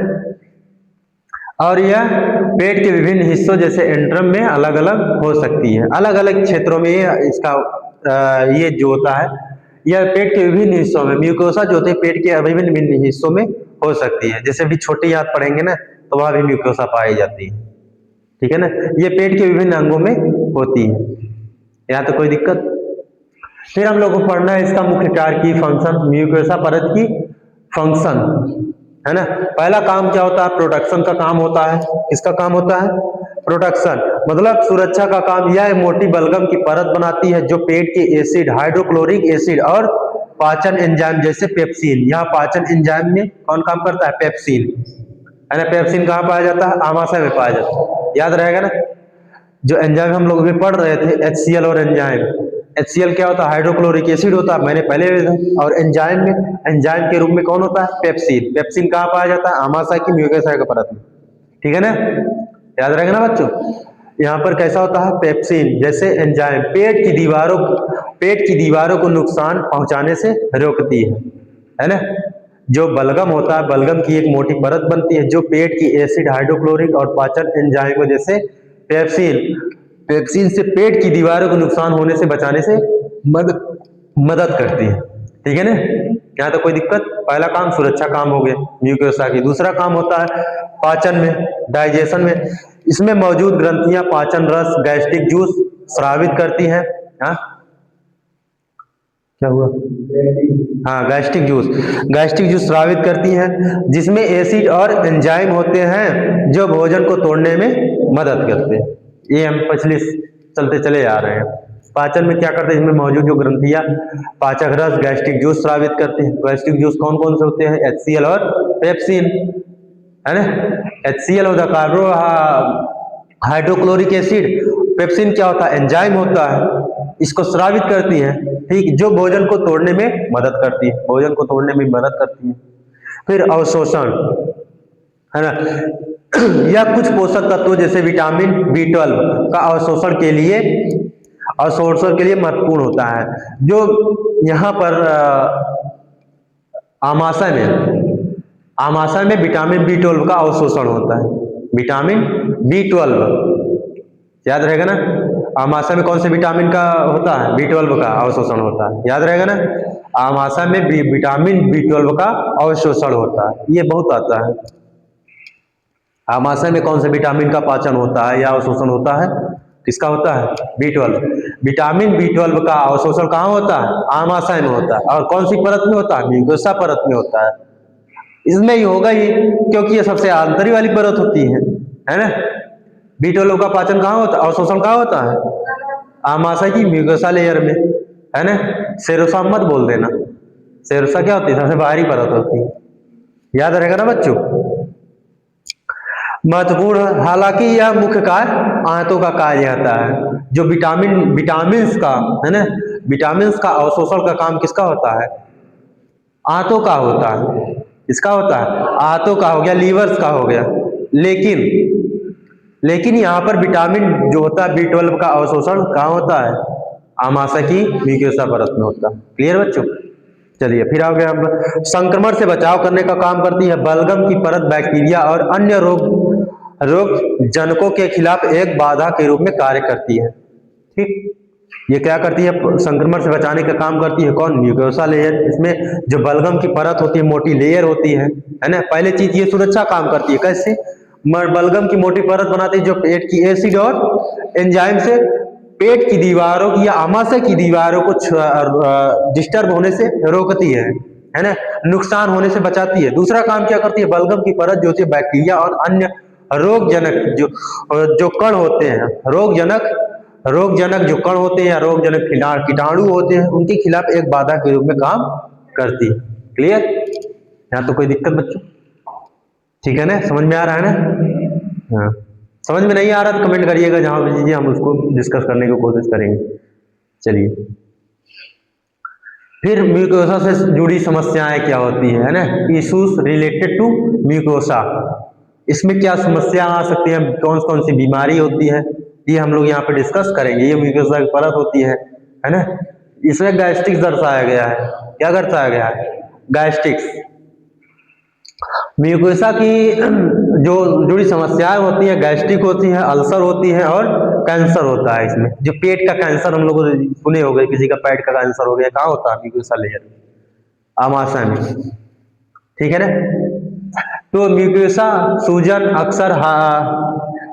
और यह पेट के विभिन्न हिस्सों जैसे एंट्रम में अलग अलग हो सकती है। अलग अलग क्षेत्रों में इसका ये जो होता है, यह पेट के विभिन्न हिस्सों में, म्यूकोसा जो होते हैं पेट के विभिन्न हिस्सों में हो सकती है। जैसे भी छोटी याद पढ़ेंगे ना, तो वहां भी म्यूकोसा पाई जाती है। ठीक है ना। ये पेट के विभिन्न अंगों में होती है। यहाँ तो कोई दिक्कत? फिर हम लोग को पढ़ना है इसका मुख्य कार्य की फंक्शन, म्यूकोसा परत की फंक्शन, है ना। पहला काम क्या होता है? प्रोटेक्शन का काम होता है। किसका काम होता है? प्रोटेक्शन, मतलब सुरक्षा का काम। यह मोटी बलगम की परत बनाती है जो पेट के एसिड, हाइड्रोक्लोरिक एसिड और पाचन एंजाइम जैसे पेप्सिन, यहाँ पाचन एंजाइम में कौन काम करता है? पेप्सिन, है ना। पेप्सिन कहाँ पाया जाता है? आमाशय में पाया जाता है। याद रहेगा ना। जो एंजाइम हम लोग भी पढ़ रहे थे, HCl और एंजाइम। HCl क्या होता है? हाइड्रोक्लोरिक एसिड होता है, मैंने पहले बताया। और एंजाइम के रूप में कौन होता है? पेप्सिन। पेप्सिन कहाँ पाया जाता है? आमाशय की म्यूकोसा के परत में। ठीक है ना। याद रहेगा ना बच्चों। यहाँ पर कैसा होता है? पेप्सिन जैसे एंजाइम पेट की दीवारों को नुकसान पहुंचाने से रोकती है ना। जो बलगम होता है, बलगम की एक मोटी परत बनती है जो पेट की एसिड, हाइड्रोक्लोरिक और पाचन एंजाइमों जैसे पेप्सिन से पेट की दीवारों को नुकसान होने से बचाने से मदद करती है। ठीक है ना, यहाँ तो कोई दिक्कत। पहला काम सुरक्षा काम हो गया म्यूकोसा की। दूसरा काम होता है पाचन में, डाइजेशन में। इसमें मौजूद ग्रंथियां पाचन रस, गैस्ट्रिक जूस स्रावित करती हैं। हाँ क्या हुआ? हाँ, गैस्ट्रिक जूस स्रावित करती हैं जिसमें एसिड और एंजाइम होते हैं जो भोजन को तोड़ने में मदद करते हैं। ये हम पिछले चलते चले आ रहे हैं। पाचन में क्या करते हैं, इसमें मौजूद जो ग्रंथियां पाचक रस, गैस्ट्रिक जूस स्रावित करते हैं। गैस्ट्रिक जूस कौन कौन से होते हैं? HCl और पेप्सिन, है ना। HCl होता है कार्बो हाइड्रोक्लोरिक एसिड, पेप्सिन क्या होता है? एंजाइम होता है, इसको स्रावित करती है, ठीक, जो भोजन को तोड़ने में मदद करती है, भोजन को तोड़ने में मदद करती है। फिर अवशोषण, है ना। यह कुछ पोषक तत्वों जैसे विटामिन B12 का अवशोषण के लिए महत्वपूर्ण होता है। जो यहाँ पर आमाशय में विटामिन B12 का अवशोषण होता है। विटामिन B12 याद रहेगा ना। आमाशय में कौन से विटामिन का होता है? B12 का अवशोषण होता है, याद रहेगा ना। आमाशय में विटामिन B12 का अवशोषण होता है, ये बहुत आता है। आमाशय में कौन से विटामिन का पाचन होता है या अवशोषण होता है? किसका होता है? B12। विटामिन B12 का अवशोषण कहाँ होता है? आमाशय में होता है। और कौन सी परत में होता है? म्यूकोसा परत में होता है। इसमें ही होगा ही, क्योंकि ये सबसे आंतरिक वाली परत होती है ना। B12 का पाचन कहाँ होता है, अवशोषण कहाँ होता है? आमाशय की म्यूकोसा लेयर में, है ना। सेरोसा मत बोल देना, सेरोसा क्या होती है? सबसे बाहरी परत होती है, याद रहेगा ना बच्चों। महत्वपूर्ण, हालांकि यह मुख्य कार्य आंतों का कार्य होता है। जो विटामिन्स का, है ना, विटामिन्स का अवशोषण का काम किसका होता है? आंतों का होता है। इसका होता है आंतों का, हो गया लीवर्स का हो गया। लेकिन यहाँ पर विटामिन जो होता है B12 का अवशोषण कहाँ होता है? आमाशय की म्यूकोसा परत में होता है। क्लियर बच्चों? चलिए फिर आ गया, हम संक्रमण से बचाव करने का काम करती है। बलगम की परत बैक्टीरिया और अन्य रोग जनकों के खिलाफ एक बाधा के रूप में कार्य करती है। ठीक, ये क्या करती है? संक्रमण से बचाने का काम करती है। कौन? Mucosa layer. इसमें जो बलगम की परत होती है, मोटी लेयर होती है ना। पहले चीज ये सुरक्षा काम करती है। कैसे? बलगम की मोटी परत बनाती है जो पेट की एसिड और एंजाइम से पेट की दीवारों की या आमाशय की दीवारों को डिस्टर्ब होने से रोकती है ना, नुकसान होने से बचाती है। दूसरा काम क्या करती है? बलगम की परत जो होती है बैक्टीरिया और अन्य रोगजनक जो कण होते हैं, रोगजनक जो कण होते हैं या रोगजनक कीटाणु होते हैं, उनके खिलाफ एक बाधा के रूप में काम करती है। क्लियर? यहाँ तो कोई दिक्कत बच्चों? ठीक है ना, समझ में आ रहा है ना। हाँ, समझ में नहीं आ रहा तो कमेंट करिएगा, जहां भी दीजिए, हम उसको डिस्कस करने की कोशिश करेंगे। चलिए, फिर म्यूकोसा से जुड़ी समस्याएं क्या होती है ना। इश्यूज रिलेटेड टू म्यूकोसा, इसमें क्या समस्या आ सकती है, कौन कौन सी बीमारी होती है, ये हम लोग यहाँ पे डिस्कस करेंगे। ये म्यूकोसा की परत होती है ना। इसमें गैस्ट्रिक्स दर्शाया गया है। क्या दर्शाया गया है? गैस्ट्रिक्स। म्यूकोसा की जो जुड़ी समस्याएं होती है, गैस्ट्रिक होती है, अल्सर होती है और कैंसर होता है। इसमें जो पेट का कैंसर हम लोग सुने हो गए, किसी का पेट का कैंसर हो गया, कहाँ होता है? म्यूकोसा लेयर, आमाशय में। ठीक है ना। तो म्यूकोसा सूजन अक्सर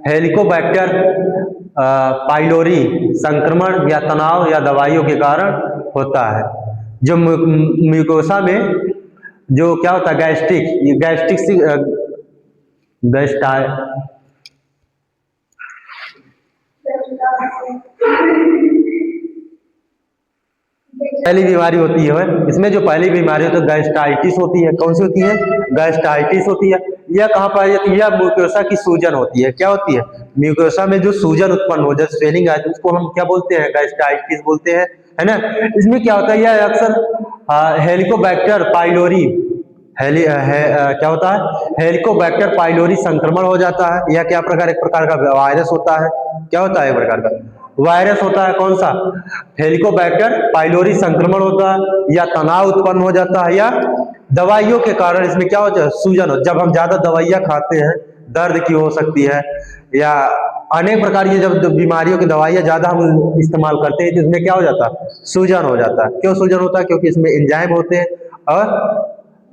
हेलिकोबैक्टर पाइलोरी संक्रमण या तनाव या दवाइयों के कारण होता है। जो म्यूकोसा में जो क्या होता है? गैस्ट्रिक, ये पहली बीमारी होती है। इसमें जो पहली बीमारी होती है गैस्ट्राइटिस होती है। कौन सी होती है? गैस्ट्राइटिस होती है। यह कहाँ पाई जाती है? यह म्यूकोसा की सूजन होती है। क्या होती है? म्यूकोसा में जो सूजन उत्पन्न हो जाए, स्वेलिंग आती है, उसको हम क्या बोलते हैं? गैस्ट्राइटिस बोलते हैं, है ना। इसमें क्या होता है? यह अक्सर हेलिकोबैक्टर पाइलोरी क्या होता है? हेलिकोबैक्टर पाइलोरी संक्रमण हो जाता है। यह क्या प्रकार? एक प्रकार का वायरस होता है। क्या होता है? एक प्रकार का वायरस होता है कौन सा, हेलिकोबैक्टर पाइलोरी संक्रमण होता है, या तनाव उत्पन्न हो जाता है, या दवाइयों के कारण इसमें क्या होता है, सूजन हो, जब हम ज्यादा दवाइयाँ खाते हैं, दर्द की हो सकती है, या अनेक प्रकार की जब बीमारियों की दवाइयाँ ज्यादा हम इस्तेमाल करते हैं तो इसमें क्या हो जाता है, सूजन हो जाता है। क्यों सूजन होता है, क्योंकि इसमें एंजाइम होते हैं और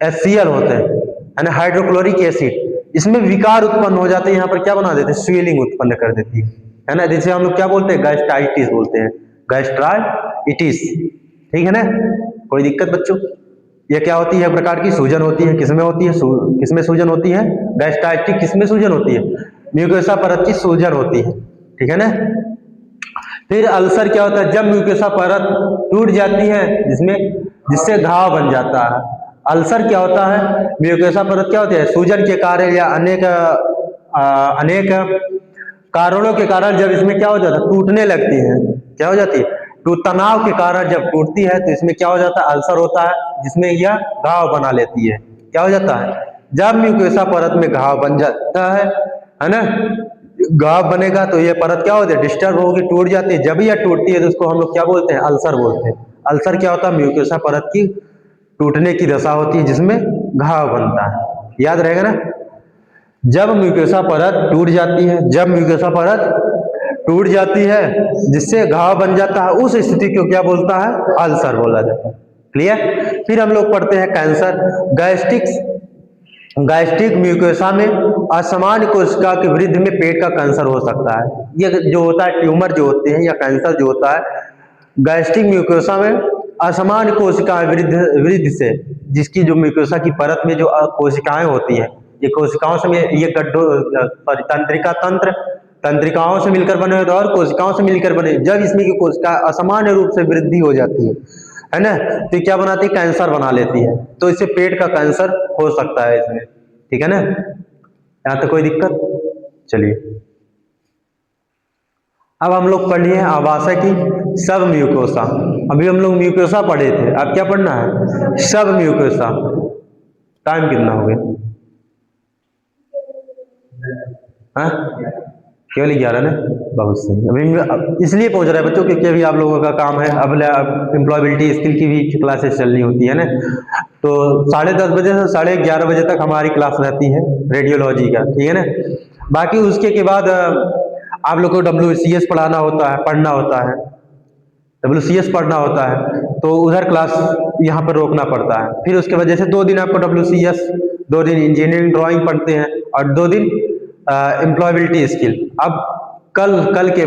HCl होते हैं, यानी हाइड्रोक्लोरिक एसिड, इसमें विकार उत्पन्न हो जाते हैं, यहाँ पर क्या बना देते हैं, स्वेलिंग उत्पन्न कर देती है ना, जिसे हम लोग क्या बोलते हैं, गैस्ट्राइटिस बोलते हैं, गैस्ट्राइटिस, ठीक है ना। कोई दिक्कत बच्चों, ये क्या होती है, प्रकार की सूजन होती है, किसमें होती है, किसमें सूजन होती है, गैस्ट्राइटिस किसमें सूजन होती है, म्यूकोसा परत की सूजन होती है, ठीक है ना। फिर अल्सर क्या होता है, जब म्यूकोसा परत टूट जाती है जिससे घाव बन जाता है। अल्सर क्या होता है, म्यूकोसा परत क्या होती है, सूजन के कारण या अनेक कारणों के कारण जब इसमें क्या हो जाता है, टूटने लगती है, क्या हो जाती है, तो तनाव के कारण जब टूटती है तो इसमें क्या हो जाता है, अल्सर होता है, जिसमें यह घाव बना लेती है। क्या हो जाता है, जब म्यूकोसा परत में घाव बन जाता है ना, घाव बनेगा तो ये परत क्या होती है, डिस्टर्ब होगी, टूट जाती है। जब यह टूटती है तो उसको हम लोग क्या बोलते हैं, अल्सर बोलते हैं। अल्सर क्या होता है, म्यूकोसा परत की टूटने की दशा होती है जिसमें घाव बनता है, याद रहेगा ना। जब म्यूकोसा परत टूट जाती है, जब म्यूकोसा परत टूट जाती है जिससे घाव बन जाता है, उस स्थिति को क्या बोलता है, अल्सर बोला जाता है। क्लियर। फिर हम लोग पढ़ते हैं कैंसर। गैस्ट्रिक म्यूकोसा में असामान्य कोशिका की वृद्धि में पेट का कैंसर हो सकता है। ये जो होता है, ट्यूमर जो होते हैं या कैंसर जो होता है गैस्ट्रिक म्यूकोसा में असामान्य कोशिका वृद्धि से, जिसकी जो म्यूकोसा की परत में जो कोशिकाएं होती है, ये कोशिकाओं से ये तंत्रिकाओं से मिलकर बने होते हैं और कोशिकाओं से मिलकर बने, जब इसमें की कोशिका असामान्य रूप से वृद्धि हो जाती है ना, तो क्या बनाती है, कैंसर बना लेती है। तो इससे पेट का कैंसर हो सकता है इसमें, ठीक है ना। यहाँ तक कोई दिक्कत। चलिए अब हम लोग पढ़ लिए आवासय की सब म्यूकोसा। अभी हम लोग म्यूकोसा पढ़े थे, अब क्या पढ़ना है, सब म्यूकोसा। टाइम कितना हो गया, हाँ केवल 11 ना, बहुत सही। अभी इसलिए पहुंच रहा है बच्चों क्योंकि अभी आप लोगों का काम है, अब एम्प्लॉयबिलिटी स्किल की भी क्लासेस चलनी होती है ना, तो 10:30 बजे से 11:30 बजे तक हमारी क्लास रहती है रेडियोलॉजी का, ठीक है ना। बाकी उसके के बाद आप लोग को WCS पढ़ना होता है, WCS पढ़ना होता है, तो उधर क्लास यहाँ पर रोकना पड़ता है। फिर उसके वजह से 2 दिन आपको WCS, 2 दिन इंजीनियरिंग ड्राइंग पढ़ते हैं और 2 दिन एम्प्लॉयबिलिटी स्किल। अब कल के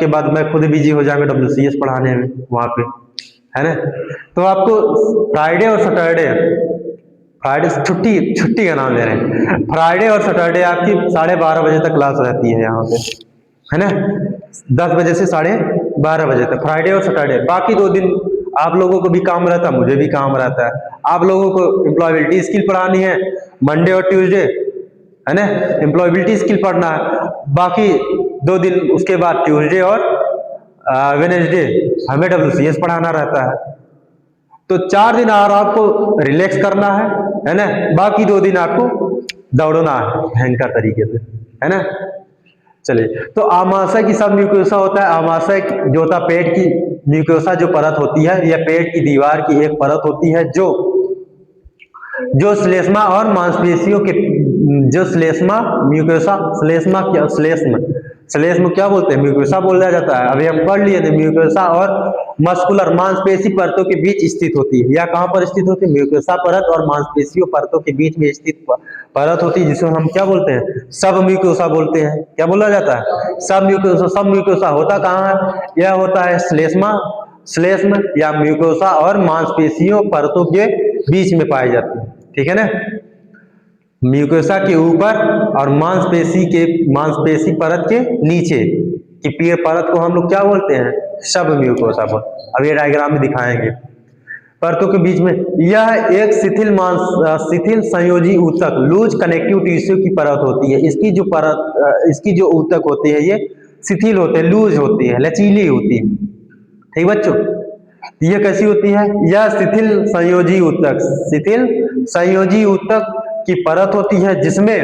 बाद मैं खुद बिजी हो जाऊंगा WCS पढ़ाने में वहाँ पे, है ना। तो आपको फ्राइडे छुट्टी का नाम ले रहे हैं, फ्राइडे और सैटरडे आपकी 12:30 बजे तक क्लास रहती है यहाँ पे, है ना, 10 बजे से 12:30 बजे तक, फ्राइडे और सैटरडे। बाकी 2 दिन आप लोगों को भी काम रहता है, मुझे भी काम रहता है। आप लोगों को एम्प्लॉयबिलिटी स्किल पढ़ानी है मंडे और ट्यूसडे, है ना, एम्प्लॉयबिलिटी स्किल पढ़ना है। बाकी 2 दिन उसके बाद ट्यूसडे और वेडनेसडे हमें WCS पढ़ाना रहता है। तो 4 दिन और आपको रिलैक्स करना है ना, बाकी 2 दिन आपको दौड़ना है भयंकर तरीके से, है ना। चलिए, तो आमाशय की सब म्यूकोसा होता है। आमाशय जो होता है पेट की म्यूकोसा जो परत होती है, यह पेट की दीवार की एक परत होती है जो श्लेष्मा और मांसपेशियों के श्लेष्म क्या बोलते हैं, म्यूकोसा बोला जाता है। अभी हम पढ़ लिए थे, म्यूकोसा और मस्कुलर मांसपेशी परतों के बीच स्थित होती है। या कहां पर स्थित होती है, म्यूकोसा परत और मांसपेशियों परतों के बीच में स्थित परत होती है, जिसको हम क्या बोलते हैं, सब म्यूकोसा बोलते हैं। क्या बोला जाता है, सब म्यूकोसा। सब म्यूकोसा होता कहाँ है, यह होता है श्लेष्म या म्यूकोसा और मांसपेशियों परतों के बीच में पाई जाती है, ठीक है ना। म्यूकोसा के ऊपर और मांसपेशी परत के नीचे की पीर परत को हम लोग क्या बोलते हैं, सब म्यूकोसा बोल। अब ये डायग्राम में दिखाएंगे। परतों के बीच में यह एक शिथिल संयोजी ऊतक लूज कनेक्टिव टिश्यू की परत होती है। इसकी जो ऊतक होती है ये शिथिल होते हैं, लूज होती है, लचीली होती है, ठीक बच्चों। यह कैसी होती है, यह शिथिल संयोजी ऊतक की परत होती है, जिसमें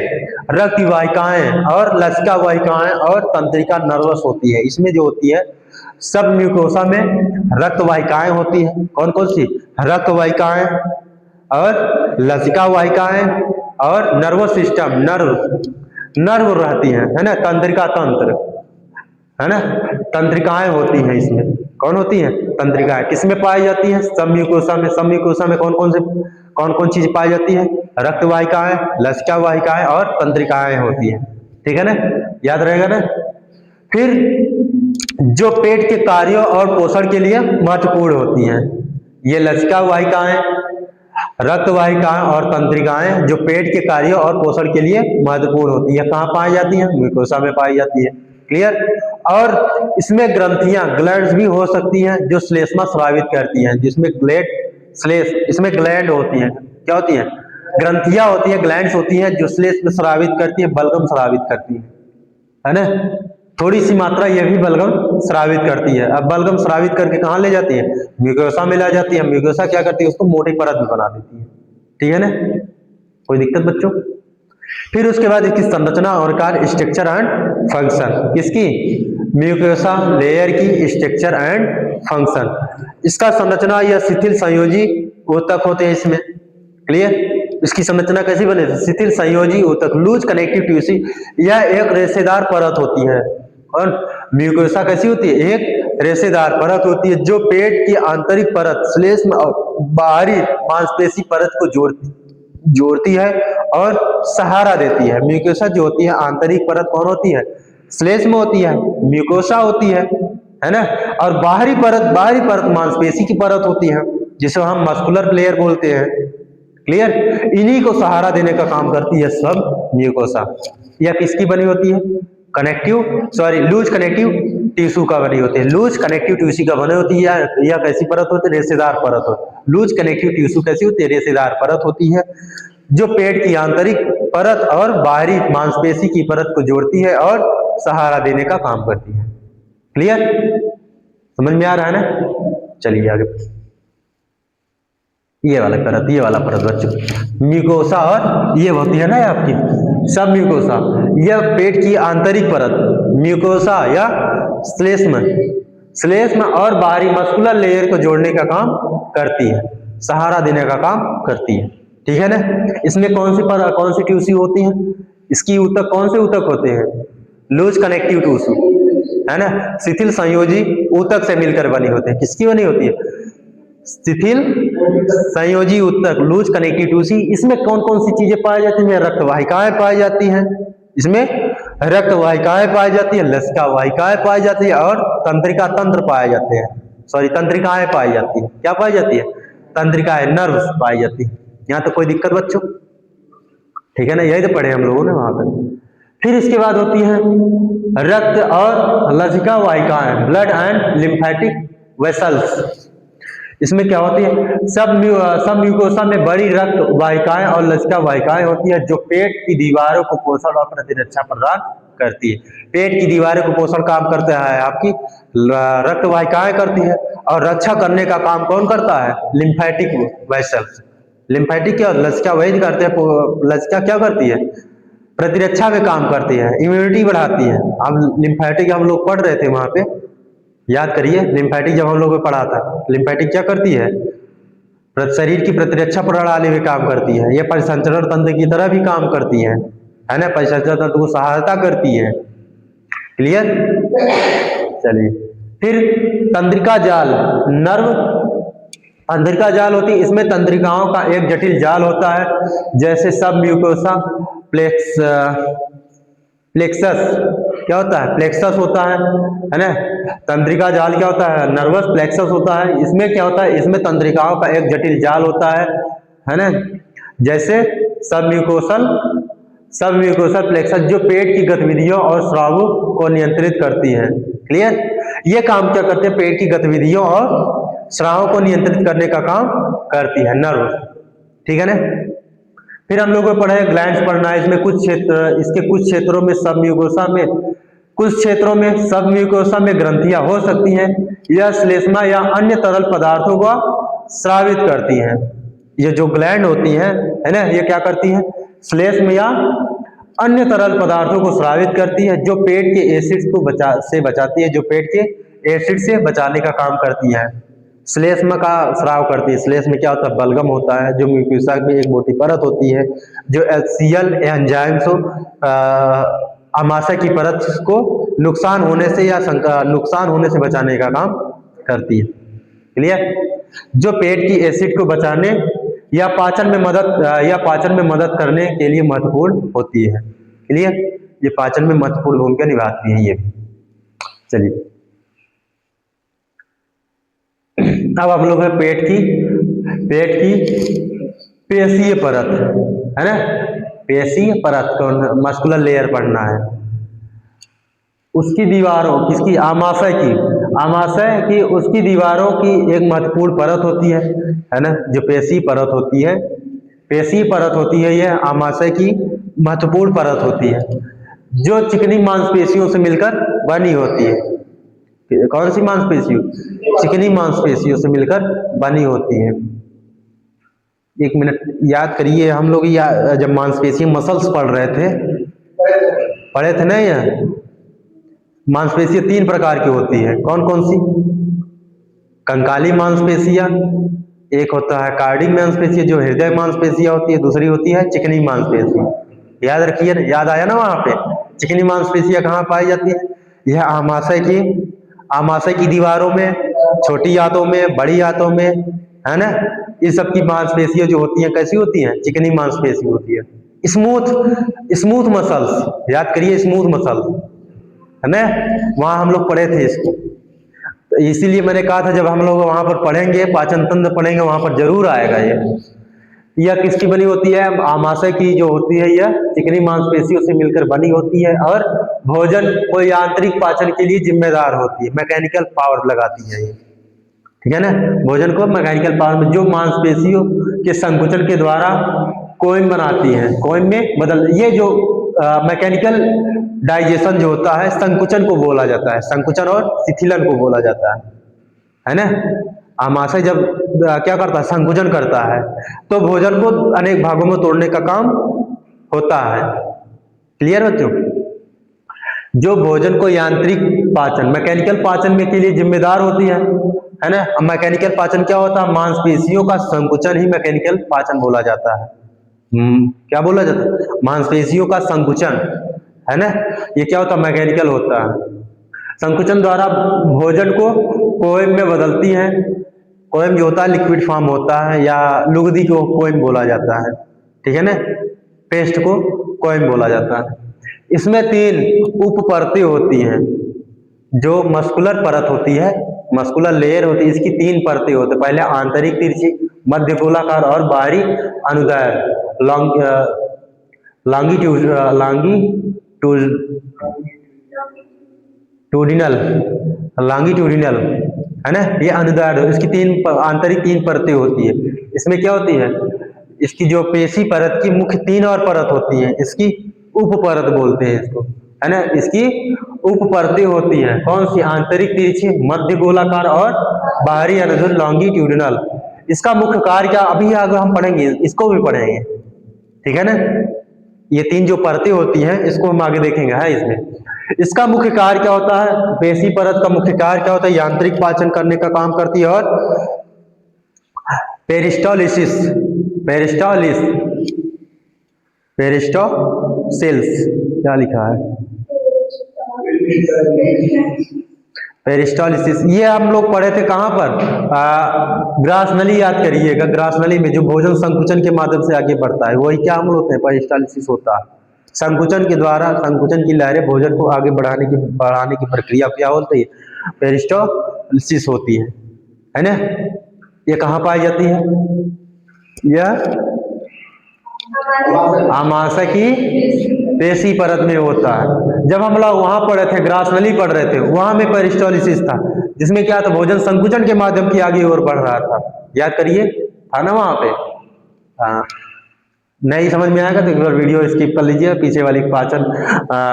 रक्त वाहिकाएं और लसिका वाहिकाएं और तंत्रिका नर्वस होती है। इसमें जो होती है सब म्यूकोसा में रक्त वाहिकाएं होती है। कौन कौन सी? रक्त वाहिकाएं और लसिका वाहिकाएं और नर्वस सिस्टम, नर्व रहती है ना, तंत्रिका तंत्र है ना, तंत्रिकाएं होती हैं इसमें। कौन होती हैं? तंत्रिकाएं। किसमें पाई जाती है? सब म्यूकोसा में। सब म्यूकोसा में कौन कौन चीज पाई जाती है? रक्त वाहिकाएं, लसिका वाहिकाएं और तंत्रिकाएं होती है। ठीक है ना, याद रहेगा ना। फिर जो पेट के कार्यों और पोषण के लिए महत्वपूर्ण होती हैं, ये लसिका वाहिकाएं, रक्त वाहिकाएं और तंत्रिकाएं जो पेट के कार्यों और पोषण के लिए महत्वपूर्ण होती है, कहाँ पाई जाती है? म्यूकोसा में पाई जाती है। क्लियर। और इसमें ग्रंथियां, ग्लैंड्स भी हो सकती हैं जो श्लेष्मा स्रावित करती हैं, जिसमें इसमें ग्लैंड होती हैं। क्या होती हैं? ग्रंथियां होती हैं, ग्लैंड्स होती हैं जो श्लेष्मा स्रावित करती है, बलगम स्रावित करती है ना। थोड़ी सी मात्रा यह भी बलगम स्रावित करती है। अब बलगम स्रावित करके कहाँ ले जाती है? म्यूकोसा में ले जाती है। म्यूकोसा क्या करती है? उसको मोटी परत में बना देती है। ठीक है ना, कोई दिक्कत बच्चों? फिर उसके बाद इसकी संरचना और कार्य, स्ट्रक्चर एंड फंक्शन। किसकी? म्यूकोसा लेयर की स्ट्रक्चर एंड फंक्शन। इसका संरचना या शिथिल संयोजी ऊतक होते हैं इसमें। क्लियर। इसकी संरचना कैसी बने? शिथिल संयोजी ऊतक, लूज कनेक्टिव टिश्यू। यह एक रेशेदार परत होती है। और म्यूकोसा कैसी होती है? एक रेशेदार परत होती है जो पेट की आंतरिक परत, श्लेष्म और बाहरी मांसपेशी परत को जोड़ती है और सहारा देती है। म्यूकोसा जो होती है आंतरिक परत कौन होती है? श्लेष्म होती है, म्यूकोसा होती है ना। और बाहरी परत मांसपेशी की परत होती है जिसे हम मस्कुलर लेयर बोलते हैं। क्लियर। इन्हीं को सहारा देने का काम करती है सब म्यूकोसा। यह किसकी बनी होती है? लूज कनेक्टिव टिश्यू का बनी होती है। लूज कनेक्टिव टिश्यू का बनी होती है। यह कैसी परत होती है? रेशेदार परत होती है। लूज कनेक्टिव टिश्यू कैसी होती है? रेशेदार परत होती है जो पेट की आंतरिक परत और बाहरी मांसपेशी की परत को जोड़ती है और सहारा देने का काम करती है। क्लियर, समझ में आ रहा है ना? चलिए आगे। ये वाला परत बच्चों म्यूकोसा, और ये होती है ना आपकी सब म्यूकोसा। यह पेट की आंतरिक परत म्यूकोसा या श्लेष्म और बाहरी मस्कुलर लेयर को जोड़ने का काम करती है, सहारा देने का काम करती है। ठीक है ना। इसमें कौन सी टिश्यू होती है? इसकी ऊतक कौन से ऊतक होते हैं? लूज कनेक्टिव टिश्यू है ना, शिथिल संयोजी ऊतक से मिलकर बनी होती है। किसकी बनी होती है? शिथिल संयोजी ऊतक, लूज कनेक्टिव टिश्यू। इसमें कौन कौन सी चीजें पाई जाती हैं? रक्त वाहिकाएं पाई जाती हैं। इसमें रक्त वाहिकाएं पाई जाती है, लसिका वाहिकाएं पाई जाती है और तंत्रिका तंत्र पाए जाते हैं। तंत्रिकाएं पाई जाती है। क्या पाई जाती है? तंत्रिकाएं, नर्व्स पाई जाती है। यहाँ तो कोई दिक्कत बच्चों? ठीक है ना, यही तो पढ़े हम लोगों ने वहां तक। फिर इसके बाद होती है रक्त और लसिका वाहिकाएं, ब्लड एंड लिम्फेटिक वेसल्स। इसमें क्या होती है? सब म्यूकोसा में बड़ी रक्त वाहिकाएं और लसिका वाहिकाएं होती है जो पेट की दीवारों को पोषण और प्रतिरक्षा प्रदान करती है। पेट की दीवारों को पोषण काम करता है आपकी रक्त वाहिकाएं करती है, और रक्षा करने का काम कौन करता है? Lymphatic vessels. लिम्फेटिक और लसिका वही करते हैं। लसिका क्या करती है? प्रतिरक्षा में काम करती है, इम्यूनिटी बढ़ाती है। हम लिम्फेटिक हम लोग पढ़ रहे थे वहां पे, याद करिए। लिम्फेटिक जब हम लोग को पढ़ा था, लिम्फेटिक क्या करती है? शरीर की प्रतिरक्षा प्रणाली में काम करती है। यह परिसंचरण तंत्र की तरह भी काम करती है ना, परिसंचरण तंत्र को सहायता करती है। क्लियर। चलिए फिर तंत्रिका जाल, नर्व तंत्रिका जाल होती है। इसमें तंत्रिकाओं का एक जटिल जाल होता है, जैसे सब म्यूकोसा, प्लेक्सस क्या होता है? प्लेक्सस होता है ना। तंत्रिका जाल क्या होता है? नर्वस प्लेक्सस होता है। इसमें क्या होता है? इसमें तंत्रिकाओं का एक जटिल जाल होता है ना, जैसे सब म्यूकोसल प्लेक्सस जो पेट की गतिविधियों और स्रावों को नियंत्रित करती है। क्लियर। ये काम क्या करते हैं? पेट की गतिविधियों और स्रावों को नियंत्रित करने का काम करती है नर्व। ठीक है ना। फिर हम लोगों को पढ़ा है ग्लैंड्स पढ़ना है। इसमें इसके कुछ क्षेत्रों में सब म्यूकोसा में, कुछ क्षेत्रों में सब म्यूकोसा में ग्रंथियां हो सकती हैं। यह श्लेष्मा या अन्य तरल पदार्थों को स्रावित करती हैं। ये जो ग्लैंड होती हैं है ना, ये क्या करती हैं? श्लेष्म या अन्य तरल पदार्थों को स्रावित करती है, जो पेट के एसिड को बचाती है, जो पेट के एसिड से बचाने का काम करती है। श्लेष्म का स्राव करती है। श्लेष्म में क्या होता है? बलगम होता है, जो म्यूकोसा में एक मोटी परत होती है, जो एचसीएल एंजाइम्स आमाशय की परत को नुकसान होने से या नुकसान होने से बचाने का काम करती है। क्लियर? जो पेट की एसिड को बचाने या पाचन में मदद करने के लिए महत्वपूर्ण होती है। क्लियर? ये पाचन में महत्वपूर्ण भूमिका निभाती है ये। चलिए, अब हम लोग है पेट की पेशीय परत, है ना? पेशीय परत को मस्कुलर लेयर पढ़ना है। उसकी दीवारों, किसकी? आमाशय की उसकी दीवारों की एक महत्वपूर्ण परत होती है ना? जो पेशी परत होती है, यह आमाशय की महत्वपूर्ण परत होती है, जो चिकनी मांसपेशियों से मिलकर बनी होती है। कौन सी मांसपेशियों? चिकनी मांसपेशियों से मिलकर बनी होती है। एक मिनट याद करिए, हम लोग जब मांसपेशी मसल्स पढ़े थे ना, ये मांसपेशियां 3 प्रकार की होती है। कौन कौन सी? कंकाली मांसपेशियां, एक होता है कार्डिक मांसपेशियां जो हृदय मांसपेशियां होती है, दूसरी होती है चिकनी मांसपेशियां। याद रखिए ना, याद आया ना? वहां पे चिकनी मांसपेशियां कहाँ पाई जाती है? यह आमाशय की दीवारों में, छोटी आंतों में, बड़ी आंतों में, है ना? ये सब की मांसपेशियां जो होती हैं कैसी होती हैं? चिकनी मांसपेशी होती है। स्मूथ मसल्स, याद करिए, स्मूथ मसल्स, है ना? वहां हम लोग पढ़े थे इसको, तो इसीलिए मैंने कहा था जब हम लोग वहां पर पढ़ेंगे, पाचन तंत्र पढ़ेंगे, वहां पर जरूर आएगा ये। यह किसकी बनी होती है? आमाशय की जो होती है, यह चिकनी मांसपेशियों से मिलकर बनी होती है और भोजन को यांत्रिक पाचन के लिए जिम्मेदार होती है, मैकेनिकल पावर लगाती है ये। ठीक है ना? भोजन को मैकेनिकल पावर में, जो मांसपेशियों के संकुचन के द्वारा कोइम बनाती है, कोइम में बदल, ये जो मैकेनिकल डाइजेशन जो होता है, संकुचन को बोला जाता है, संकुचन और शिथिलन को बोला जाता है ना? आमाशय जब क्या करता है? संकुचन करता है, तो भोजन को अनेक भागों में तोड़ने का काम होता है। क्लियर बच्चों? जो भोजन को यांत्रिक पाचन, मैकेनिकल पाचन में के लिए जिम्मेदार होती है ना? मैकेनिकल पाचन क्या होता है? मांसपेशियों का संकुचन ही मैकेनिकल पाचन बोला जाता है। क्या बोला जाता है? मांसपेशियों का संकुचन, है ना? ये क्या होता है? मैकेनिकल होता है। संकुचन द्वारा भोजन को कोइम में बदलती है। कोइम जो होता है लिक्विड फॉर्म होता है, या लुगदी को कोइम बोला जाता है। ठीक है ना? पेस्ट को कोइम बोला जाता है। इसमें 3 उप परतें होती हैं। जो मस्कुलर परत होती है, मस्कुलर लेयर होती है, इसकी 3 परतें होती है। पहले आंतरिक तिरछी, मध्य गोलाकार और बाहरी अनुदैर्ध्य, लॉन्गिट्यूडिनल, है ना? ये अनुदैर्ध्य, इसकी 3 आंतरिक 3 परतें होती है। इसमें क्या होती है? इसकी जो पेशी परत की मुख्य 3 और परत होती है, इसकी उप परत बोलते हैं इसको, है ना? इसकी उप परतें होती हैं। कौन सी? आंतरिक तिरछी, मध्य गोलाकार और बाहरी अनुदैर्ध्य, लॉन्गिट्यूडिनल। इसका मुख्य कार्य क्या? अभी आगे हम पढ़ेंगे, इसको भी पढ़ेंगे। ठीक है ना? ये 3 जो परतें होती हैं, इसको हम आगे देखेंगे, है इसमें। इसका मुख्य कार्य क्या होता है? पेशी परत का मुख्य कार्य क्या होता है? यांत्रिक पाचन करने का काम करती है। और पेरिस्टॉलिस, क्या लिखा है? पेरिस्टॉलिसिस, ये हम लोग पढ़े थे कहां पर? ग्रास नली, याद करिएगा, ग्रास नली में जो भोजन संकुचन के माध्यम से आगे बढ़ता है, वही क्या हम होते हैं? पेरिस्टॉलिसिस होता है। संकुचन के द्वारा, संकुचन की लहरें भोजन को आगे बढ़ाने की प्रक्रिया क्या होती है? पेरिस्टॉलिसिस होती है ना? ये कहाँ पाई जाती है? यह आमाशय की पेशी परत में होता है। जब हम लोग वहां पढ़े थे, ग्रास नली पढ़ रहे थे, वहां में पेरिस्टॉलिसिस था, जिसमें क्या था? भोजन संकुचन के माध्यम की आगे ओर बढ़ रहा था। याद करिए, था ना वहां पे? हाँ, नहीं समझ में आएगा तो एक बार वीडियो स्किप कर लीजिए, पीछे वाली पाचन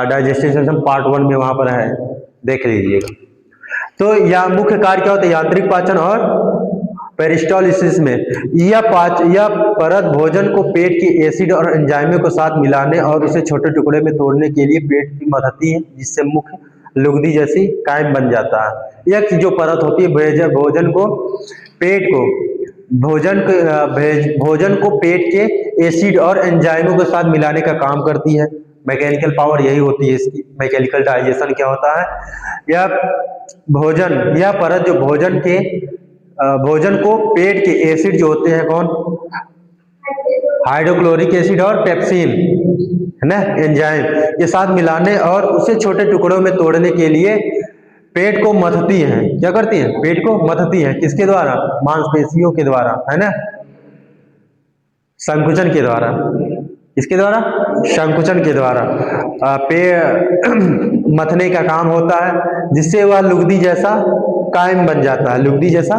डाइजेस्टिव सिस्टम पार्ट 1 में वहां पर है, देख लीजिएगा। तो या मुख्य कार्य क्या होता है? यांत्रिक पाचन और पेरिस्टोलिसिस में यह परत भोजन को पेट के एसिड और एंजाइमों के साथ मिलाने और उसे छोटे टुकड़े में तोड़ने के लिए पेट की मदद है, जिससे मुख्य लुगदी जैसी कायम बन जाता है। यह जो परत होती है भोजन को पेट के एसिड और एंजाइमों के साथ मिलाने का काम करती है। मैकेनिकल पावर यही होती है इसकी। मैकेनिकल डाइजेशन क्या होता है? यह परत जो भोजन को पेट के एसिड जो होते हैं कौन? हाइड्रोक्लोरिक एसिड और पेप्सिन, है ना, एंजाइम के साथ मिलाने और उसे छोटे टुकड़ों में तोड़ने के लिए पेट को मथती हैं। क्या करती हैं? पेट को मथती हैं। किसके द्वारा? मांसपेशियों के द्वारा, है ना, संकुचन के द्वारा। इसके द्वारा? संकुचन के द्वारा मथने का काम होता है, जिससे वह लुगदी जैसा कायम बन जाता है। लुगदी जैसा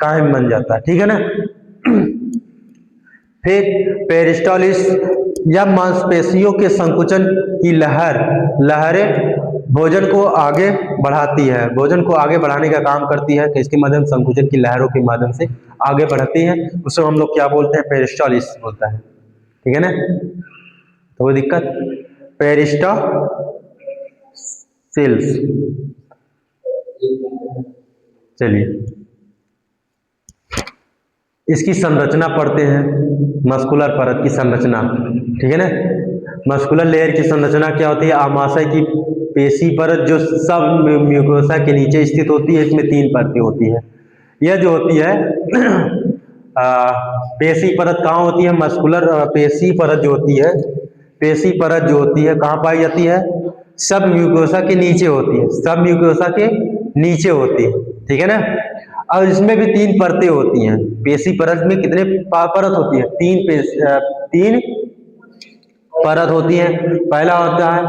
कायम बन जाता है, ठीक है ना। फिर पेरिस्टोलिस या मांसपेशियों के संकुचन की लहरें भोजन को आगे बढ़ाती है। भोजन को आगे बढ़ाने का काम करती है। किसके माध्यम? संकुचन की लहरों के माध्यम से आगे बढ़ती है। उसे हम लोग क्या बोलते हैं? पेरिस्टोलिस बोलता है, ठीक है ना। तो वो दिक्कत पेरिस्टोलिस। चलिए इसकी संरचना पढ़ते हैं। मस्कुलर परत की संरचना, ठीक है ना। मस्कुलर लेयर की संरचना क्या होती है? आमाशय की पेशी परत जो सब म्यूकोसा के नीचे स्थित होती है। इसमें 3 परतें होती है। यह जो होती है पेशी परत कहाँ होती है? मस्कुलर पेशी परत जो होती है, पेशी परत जो होती है कहाँ पाई जाती है? सब म्यूकोसा के नीचे होती है। सब म्यूकोसा के नीचे होती है, ठीक है ना। और इसमें भी 3 परतें होती हैं। पेशी परत में कितने परत होती है? 3 परत होती है। पहला होता है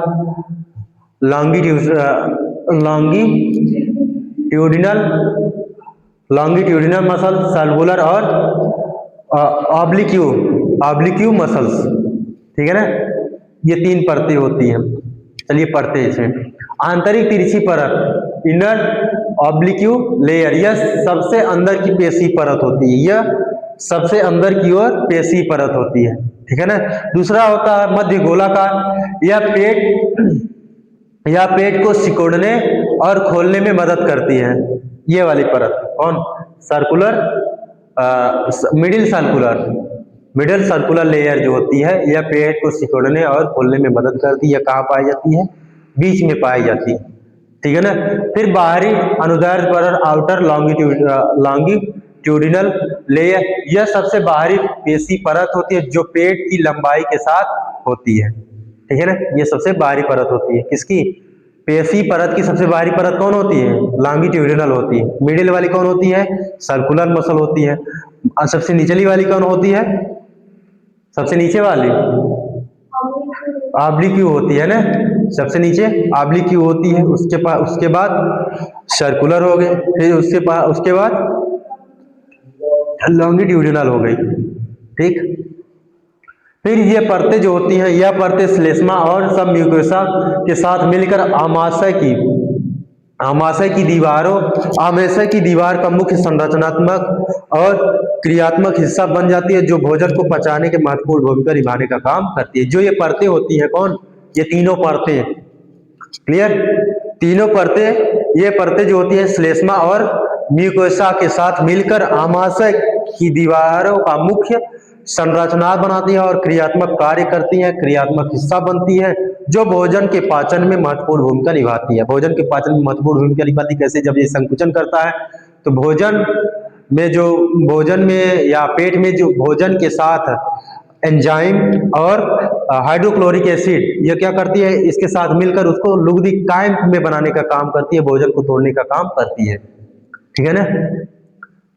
लॉन्गिट्यूडिनल मसल, सर्कुलर और ऑब्लिक्यू मसल्स, ठीक है ना। ये 3 परतें होती हैं। चलिए पढ़ते हैं इसमें। आंतरिक तिरछी परत, इनर ऑब्लिक्यू लेयर, यह सबसे अंदर की पेशी परत होती है। यह सबसे अंदर की ओर पेशी परत होती है, ठीक है ना। दूसरा होता है मध्य गोलाकार, यह पेट को सिकोड़ने और खोलने में मदद करती है। ये वाली परत कौन? सर्कुलर मिडिल सर्कुलर लेयर जो होती है, यह पेट को सिकोड़ने और खोलने में मदद करती है। यह कहाँ पाई जाती है? बीच में पाई जाती है, ठीक है ना। फिर बाहरी अनुदैर्ध्य परत, आउटर लॉन्गिट्यूडिनल लेयर, यह सबसे बाहरी पेशी परत होती है जो पेट की लंबाई के साथ होती है, ठीक है ना। ये सबसे बाहरी परत होती है। किसकी? पेशी परत की सबसे बाहरी परत कौन होती है? लॉन्गिट्यूडिनल होती है। मिडिल वाली कौन होती है? सर्कुलर मसल होती है। और सबसे निचली वाली कौन होती है? सबसे नीचे वाली ऑब्लिक्यू होती है ना। सबसे नीचे ऑब्लिक्यू होती है। उसके बाद सर्कुलर हो गए, फिर उसके बाद लॉन्गिट्यूडिनल हो गई, ठीक। फिर ये परतें जो होती हैं, यह परतें श्लेष्मा और सब म्यूकोसा के साथ मिलकर आमाशय की दीवार का मुख्य संरचनात्मक और क्रियात्मक हिस्सा बन जाती है, जो भोजन को पचाने के महत्वपूर्ण भूमिका निभाने का काम करती है। जो ये परतें होती हैं कौन? ये तीनों परतें, क्लियर। तीनों परतें, ये परतें जो होती है श्लेष्मा और म्यूकोसा के साथ मिलकर आमाशय की दीवारों का मुख्य संरचना बनाती है और क्रियात्मक कार्य करती है, क्रियात्मक हिस्सा बनती है, जो भोजन के पाचन में महत्वपूर्ण भूमिका निभाती है। भोजन के पाचन में महत्वपूर्ण भूमिका निभाती है कैसे? जब ये संकुचन करता है तो भोजन में या पेट में जो भोजन के साथ एंजाइम और हाइड्रोक्लोरिक एसिड, ये क्या करती है? इसके साथ मिलकर उसको लुगदी कायम में बनाने का काम करती है, भोजन को तोड़ने का काम करती है, ठीक है ना।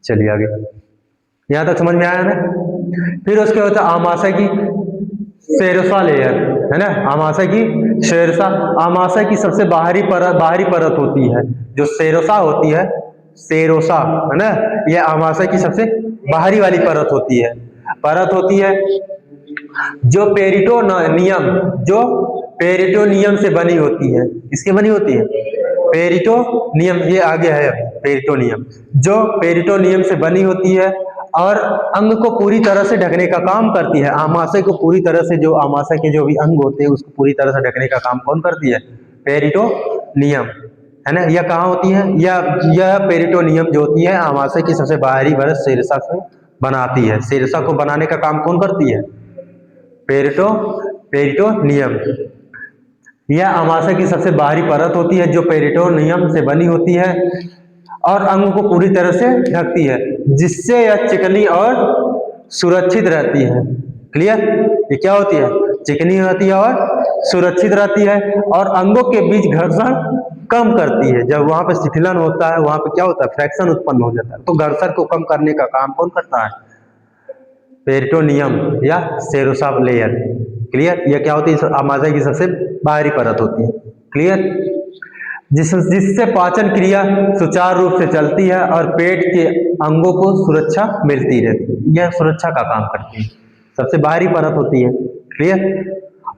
चलिए आगे, यहां तक समझ में आया ना। फिर उसके बाद आमाशय की सेरोसा लेयर, है ना। आमाशय की सेरोसा, आमाशय की सबसे बाहरी परत होती है जो सेरोसा होती है, सेरोसा, है ना। यह आमाशय की सबसे बाहरी वाली परत होती है जो पेरिटोनियम से बनी होती है। किसकी बनी होती है? पेरिटोनियम, ये आगे है पेरिटोनियम, जो पेरिटोनियम से बनी होती है और अंग को पूरी तरह से ढकने का काम करती है। आमाशय को पूरी तरह से, जो आमाशय के जो भी अंग होते हैं उसको पूरी तरह से ढकने का काम कौन करती है? पेरिटोनियम, है ना। यह कहाँ होती है? यह पेरिटोनियम जो होती है आमाशय की सबसे बाहरी परत शीर्षा से बनाती है। शीर्षा को बनाने का काम कौन करती है? पेरिटोनियम। यह आमाशय की सबसे बाहरी परत होती है जो पेरिटोनियम से बनी होती है और अंग को पूरी तरह से ढकती है, जिससे यह चिकनी और सुरक्षित रहती है। क्लियर? ये क्या होती है? चिकनी होती है और सुरक्षित रहती है और अंगों के बीच घर्षण कम करती है। जब वहां पे शिथिलन होता है, वहां पे क्या होता है? फ्रैक्शन उत्पन्न हो जाता है, तो घर्षण को कम करने का काम कौन करता है? पेरिटोनियम या सेरोसा लेयर। क्लियर? यह क्या होती है? आमाशय की सबसे बाहरी परत होती है। क्लियर? जिससे पाचन क्रिया सुचारू रूप से चलती है और पेट के अंगों को सुरक्षा मिलती रहती है। यह सुरक्षा का काम करती है, सबसे बाहरी परत होती है। क्लियर?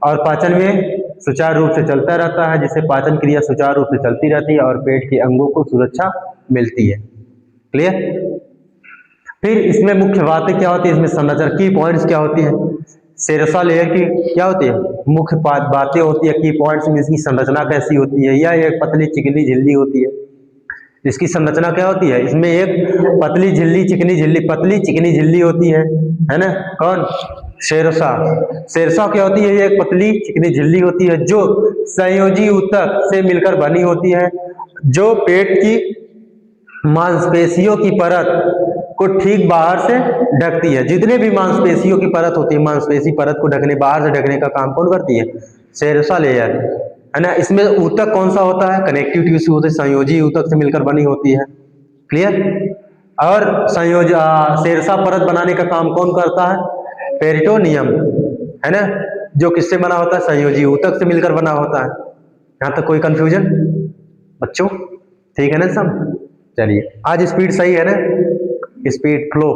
और पाचन में सुचारू रूप से चलता रहता है, जिससे पाचन क्रिया सुचारू रूप से चलती रहती है और पेट के अंगों को सुरक्षा मिलती है। क्लियर? फिर इसमें मुख्य बातें क्या होती है? इसमें संरचना की पॉइंट्स क्या होती है? सेरोसा लेयर की क्या होती है? मुख्य बातें होती है, की पॉइंट्स में इसकी संरचना कैसी होती है। यह एक पतली चिकनी झिल्ली होती है। इसकी संरचना क्या होती है? इसमें एक पतली चिकनी झिल्ली होती है ना। कौन? सेरोसा। सेरोसा क्या होती है? ये एक पतली चिकनी झिल्ली होती है जो संयोजी ऊतक से मिलकर बनी होती है, जो पेट की मांसपेशियों की परत को ठीक बाहर से ढकती है। जितने भी मांसपेशियों की परत होती है, मांसपेशी परत को ढकने, बाहर से ढकने का काम कौन करती है? सेरोसा लेयर, है ना। इसमें ऊतक कौन सा होता है? कनेक्टिव टिश्यू होते हैं, संयोजी ऊतक से मिलकर बनी होती है। क्लियर? और सेरोसा परत बनाने का काम कौन करता है? पेरिटोनियम, है ना, जो किससे बना होता है? संयोजी ऊतक से मिलकर बना होता है। यहां तक कोई कंफ्यूजन बच्चों? ठीक है ना सब? चलिए, आज स्पीड सही है ना? स्पीड फ्लो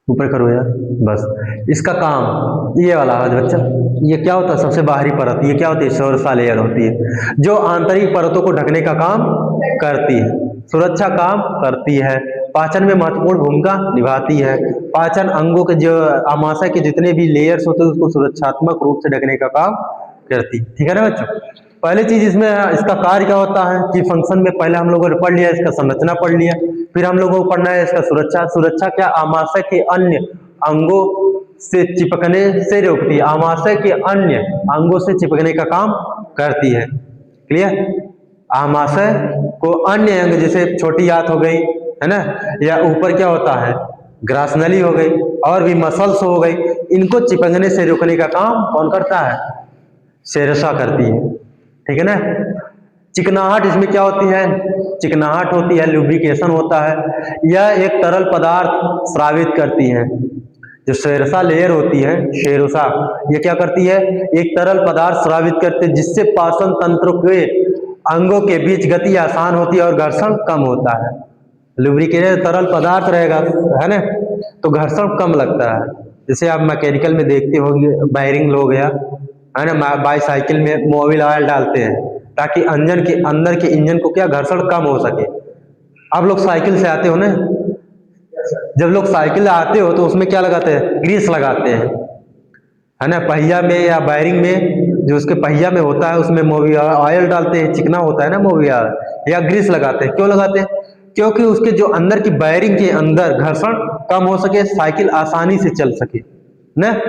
ऊपर करो यार, बस। इसका काम ये वाला है बच्चा। ये क्या होता है? सबसे बाहरी परत। ये क्या होती है? सेरोसा लेयर होती है, जो आंतरिक परतों को ढकने का काम करती है, सुरक्षा काम करती है, पाचन में महत्वपूर्ण भूमिका निभाती है। पाचन अंगों के जो आमाशय के जितने भी लेयर्स होते हैं उसको सुरक्षात्मक रूप से ढकने का काम करती। ठीक है ना बच्चों? पहली चीज इसमें इसका कार्य क्या होता है कि फंक्शन में पहले हम लोगों ने पढ़ लिया, इसका संरचना पढ़ लिया। फिर हम लोगों को पढ़ना है इसका सुरक्षा। सुरक्षा क्या? आमाशय के अन्य अंगों से चिपकने से रोकती है, आमाशय के अन्य अंगों से चिपकने का काम करती है। क्लियर? आमाशय को अन्य अंग, जैसे छोटी आंत हो गई, है ना, या ऊपर क्या होता है? ग्रासनली हो गई, और भी मसल्स हो गई, इनको चिपकने से रोकने का काम कौन करता है? सेरोसा करती है। ठीक है ना। चिकनाहट इसमें क्या होती है? चिकनाहट होती है, लुब्रिकेशन होता है। यह एक तरल पदार्थ स्रावित करती है। जो सेरोसा लेयर होती है, सेरोसा, ये क्या करती है? एक तरल पदार्थ स्रावित करती है, जिससे पाचन तंत्र के अंगों के बीच गति आसान होती है और घर्षण कम होता है। लुब्रिकेटेड तरल पदार्थ रहेगा, है ना, तो घर्षण कम लगता है। जैसे आप मैकेनिकल में देखते होंगे, वायरिंग हो गया, है ना, बाईसाइकिल में मोबिल ऑयल डालते हैं ताकि इंजन के अंदर के इंजन को क्या घर्षण कम हो सके। आप लोग साइकिल से आते हो ना, जब लोग साइकिल आते हो तो उसमें क्या लगाते हैं? ग्रीस लगाते हैं, है ना, पहिया में या वायरिंग में, जो उसके पहिया में होता है उसमें मोबिल ऑयल डालते हैं, चिकना होता है ना मोबिल ऑयल, या ग्रीस लगाते हैं। क्यों लगाते हैं? क्योंकि उसके जो अंदर की वायरिंग के अंदर घर्षण कम हो सके, साइकिल आसानी से चल सके ना।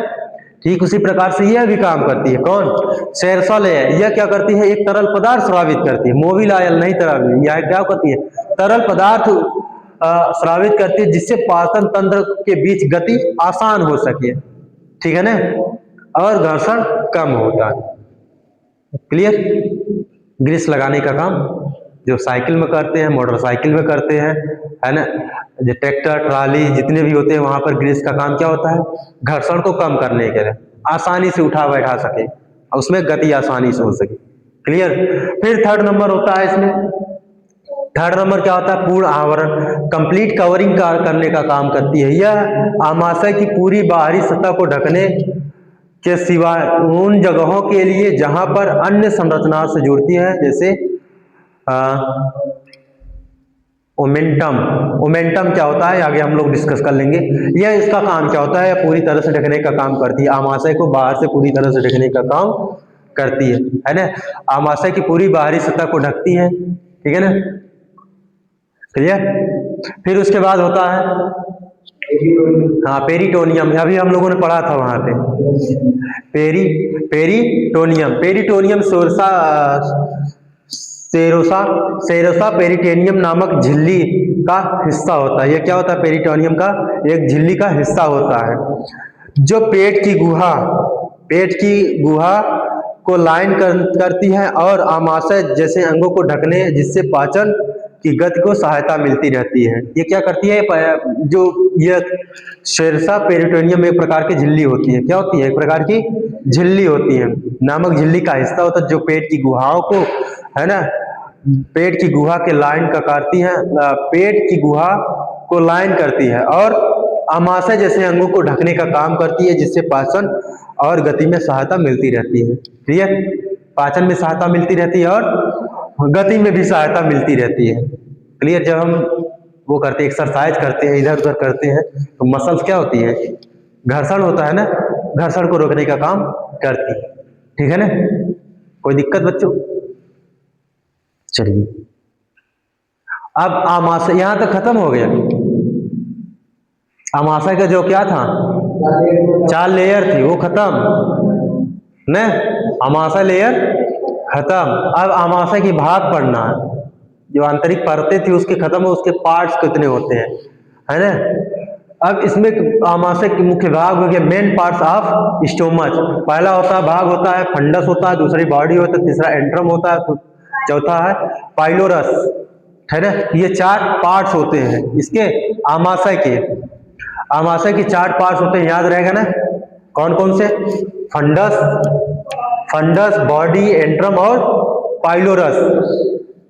ठीक उसी प्रकार से यह भी काम करती है। कौन? Serosa layer. यह क्या करती है? एक तरल पदार्थ स्रावित करती है, मोबिल ऑयल नहीं, तरल, यह क्या करती है? तरल पदार्थ स्रावित करती है, जिससे पाचन तंत्र के बीच गति आसान हो सके। ठीक है ना, और घर्षण कम होता है। क्लियर? ग्रीस लगाने का काम जो साइकिल में करते हैं, मोटरसाइकिल में करते हैं, है ना, जो ट्रैक्टर ट्राली जितने भी होते हैं वहां पर ग्रीस का काम क्या होता है? घर्षण को कम करने के लिए, आसानी से उठा बैठा सके, उसमें गति आसानी से हो सके। क्लियर? फिर थर्ड नंबर होता है इसमें, थर्ड नंबर क्या होता है? पूर्ण आवरण, कंप्लीट कवरिंग करने का काम करती है। यह आमाशय की पूरी बाहरी सतह को ढकने के सिवाय उन जगहों के लिए जहां पर अन्य संरचनाओं से जुड़ती है, जैसे ओमेंटम। ओमेंटम क्या होता है आगे हम लोग डिस्कस कर लेंगे। यह इसका काम क्या होता है, पूरी तरह से ढकने का काम करती है, आमाशय को बाहर से पूरी तरह से ढकने का काम करती है ना। आमाशय की पूरी बाहरी सतह को ढकती है, ठीक है ना, क्लियर। फिर उसके बाद होता है हाँ पेरिटोनियम, अभी हम लोगों ने पढ़ा था वहां पे पेरिटोनियम। पेरिटोनियम सेरोसा पेरिटोनियम नामक झिल्ली का हिस्सा होता है। ये क्या होता है, पेरिटोनियम का एक झिल्ली का हिस्सा होता है, जो पेट की गुहा को लाइन करती है और आमाशय जैसे अंगों को ढकने, जिससे पाचन की गति को सहायता मिलती रहती है। ये क्या करती है, जो ये सेरोसा पेरिटोनियम एक प्रकार की झिल्ली होती है। क्या होती है, एक प्रकार की झिल्ली होती है, नामक झिल्ली का हिस्सा होता है, जो पेट की गुहाओं को, है ना, पेट की गुहा के लाइन करती है, पेट की गुहा को लाइन करती है और आमाशय जैसे अंगों को ढकने का काम करती है, जिससे पाचन और गति में सहायता मिलती रहती है। ठीक है, पाचन में सहायता मिलती रहती है और गति में भी सहायता मिलती रहती है। क्लियर। जब हम वो करते हैं, एक्सरसाइज करते हैं, इधर उधर करते हैं, तो मसल्स क्या होती है, घर्षण होता है ना, घर्षण को रोकने का काम करती है। ठीक है ना, कोई दिक्कत बच्चों? चलिए, अब आमाशय यहां तक खत्म हो गया। आमाशय का जो क्या था, 4 लेयर थी, वो खत्म न, आमाशय लेयर खत्म। अब आमाशय की भाग पढ़ना है, जो आंतरिक परतें थी उसके खत्म हो, उसके पार्ट्स कितने होते हैं, है ना। अब इसमें आमाशय के मुख्य भाग हो गए, मेन पार्ट्स ऑफ स्टोमच। पहला भाग होता है फंडस होता है, दूसरी बॉडी होता है, तीसरा एंट्रम होता है, चौथा है पाइलोरस, है ना। ये 4 पार्ट्स होते हैं इसके आमाशय के। आमाशय के 4 पार्ट्स होते हैं, याद रहेगा ना, कौन कौन से, फंडस, बॉडी, एंट्रम और पाइलोरस।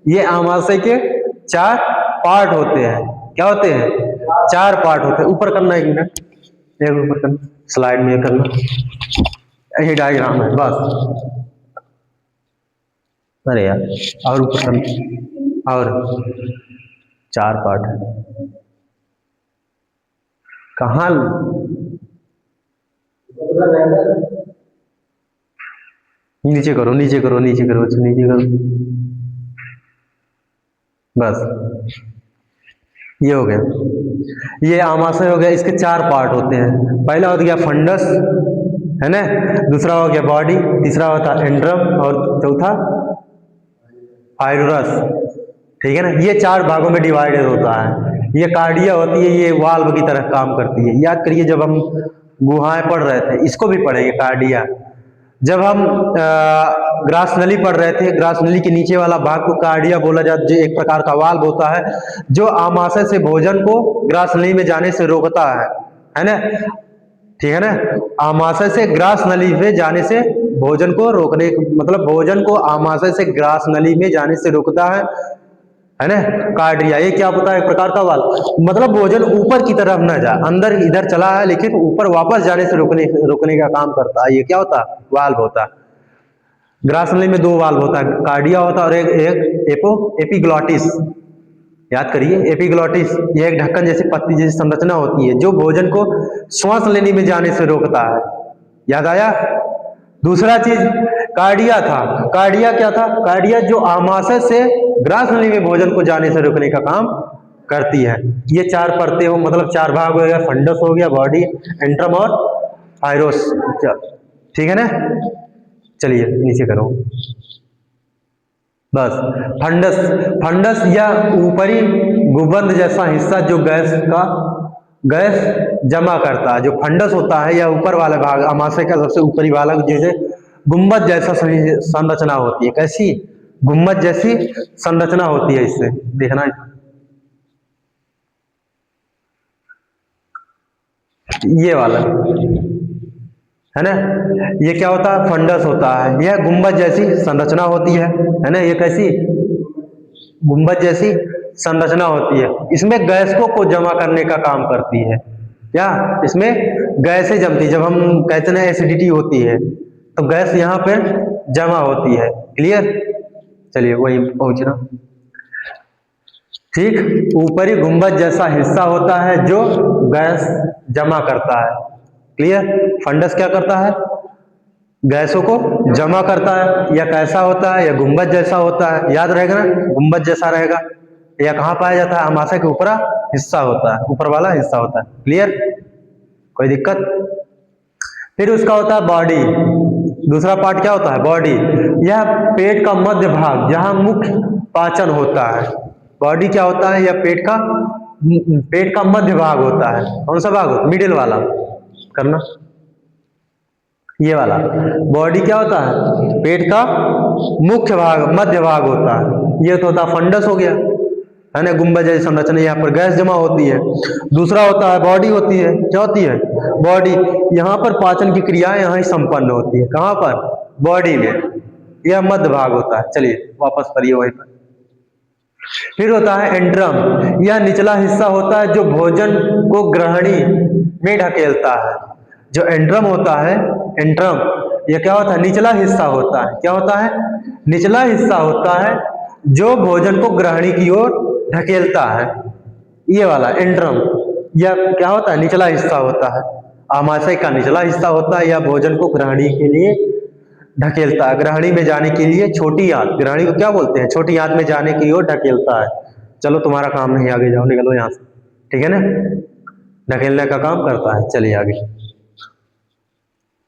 ये आमाशय के 4 पार्ट होते हैं। क्या होते हैं, 4 पार्ट होते हैं। ऊपर करना, 1 मिनट, एक ऊपर करना, स्लाइड में करना, यही डायग्राम है बस। अरे यार, और ऊपर करना, और 4 पार्ट है, कहाँ, नीचे करो, नीचे करो, नीचे करो, अच्छा नीचे करो, बस ये हो गया। ये आमाशय हो गया, इसके 4 पार्ट होते हैं। पहला हो गया फंडस, है ना, दूसरा हो गया बॉडी, तीसरा होता है एंड्रम और चौथा पाइलोरस। ठीक है ना, ये 4 भागों में डिवाइडेड होता है। ये कार्डिया होती है, ये वाल्व की तरह काम करती है। याद करिए, जब हम गुहाएं पढ़ रहे थे, इसको भी पढ़ेंगे कार्डिया। जब हम ग्रास नली पढ़ रहे थे, ग्रास नली के नीचे वाला भाग को कार्डिया बोला जाता है, जो एक प्रकार का वाल्व होता है, जो आमाशय से भोजन को ग्रास नली में जाने से रोकता है ना। ठीक है ना, आमाशय से ग्रास नली में जाने से भोजन को रोकने, मतलब भोजन को आमाशय से ग्रास नली में जाने से रोकता है ना, कार्डिया। ये क्या होता है, एक प्रकार का वाल्व, मतलब भोजन ऊपर की तरफ न जाए, अंदर इधर चला है लेकिन ऊपर वापस जाने से रोकने का काम करता है। ये क्या होता है, वाल्व होता है। ग्रास नली में 2 वाल्व होता है, कार्डिया होता है और एक एपिग्लॉटिस। याद करिए, एपिग्लॉटिस, ये एक ढक्कन जैसी पत्ती जैसी संरचना होती है, जो भोजन को श्वास लेने में जाने से रोकता है। याद आया। दूसरा चीज कार्डिया था। कार्डिया क्या था, कार्डिया जो आमाशय से ग्रास नली में भोजन को जाने से रोकने का काम करती है। ये 4 परतें हो, मतलब 4 भाग हो गया, फंडस हो गया, बॉडी, एंट्रम और पाइलोरस। ठीक है ना, चलिए नीचे करो बस। फंडस या ऊपरी गुंबद जैसा हिस्सा जो गैस जमा करता है, जो फंडस होता है, या ऊपर वाला भाग आमाशय का सबसे ऊपरी वाला, जैसे गुंबद जैसा संरचना होती है। कैसी, गुंबद जैसी संरचना होती है। इससे देखना, ये वाला है ना, ये क्या होता है, फंडस होता है। यह गुंबद जैसी संरचना होती है ना। ये कैसी, गुंबद जैसी संरचना होती है। इसमें गैसों को जमा करने का काम करती है। क्या इसमें गैसें जमती, जब हम कहते हैं एसिडिटी होती है तो गैस यहाँ पे जमा होती है। क्लियर, चलिए वही पहुंचना। ठीक, ऊपरी गुंबद जैसा हिस्सा होता है जो गैस जमा करता है। क्लियर, फंडस क्या करता है, गैसों को जमा करता है। या कैसा होता है, या गुंबद जैसा होता है, याद रहेगा ना, गुंबद जैसा रहेगा। या कहाँ पाया जाता है, अमाशय के ऊपरा हिस्सा होता है, ऊपर वाला हिस्सा होता है। क्लियर, कोई दिक्कत। फिर उसका होता है बॉडी, दूसरा पार्ट क्या होता है, बॉडी। यह पेट का मध्य भाग जहां मुख्य पाचन होता है। बॉडी क्या होता है, यह पेट का मध्य भाग होता है। कौन सा भाग होता है, मिडिल वाला करना, ये वाला। बॉडी क्या होता है, पेट का मुख्य भाग, मध्य भाग होता है। ये तो होता है फंडस हो गया, है ना, गुंबद जैसी संरचना, यहाँ पर गैस जमा होती है। दूसरा होता है बॉडी होती है, क्या होती है, बॉडी। यहाँ पर पाचन की क्रियाएं यहाँ ही संपन्न होती है। कहाँ पर, बॉडी में। यह मध्य भाग होता है। चलिए वापस करिए वहीं पर। फिर होता है एंट्रम, यह निचला हिस्सा होता है जो भोजन को ग्रहणी में ढकेलता है। जो एंट्रम होता है, एंट्रम, यह क्या होता है, निचला हिस्सा होता है। क्या होता है, निचला हिस्सा होता है जो भोजन को ग्रहणी की ओर ढकेलता है। ये वाला एंट्रम, यह क्या होता है, निचला हिस्सा होता है। आमाशय का निचला हिस्सा होता है, या भोजन को ग्रहणी के लिए ढकेलता है। ग्रहणी में जाने के लिए, छोटी आंत, ग्रहणी को क्या बोलते हैं, छोटी आंत में जाने की ओर ढकेलता है। चलो तुम्हारा काम नहीं, आगे जाओ, निकलो यहाँ से, ठीक है ना, ढकेलने का काम करता है। चलिए आगे।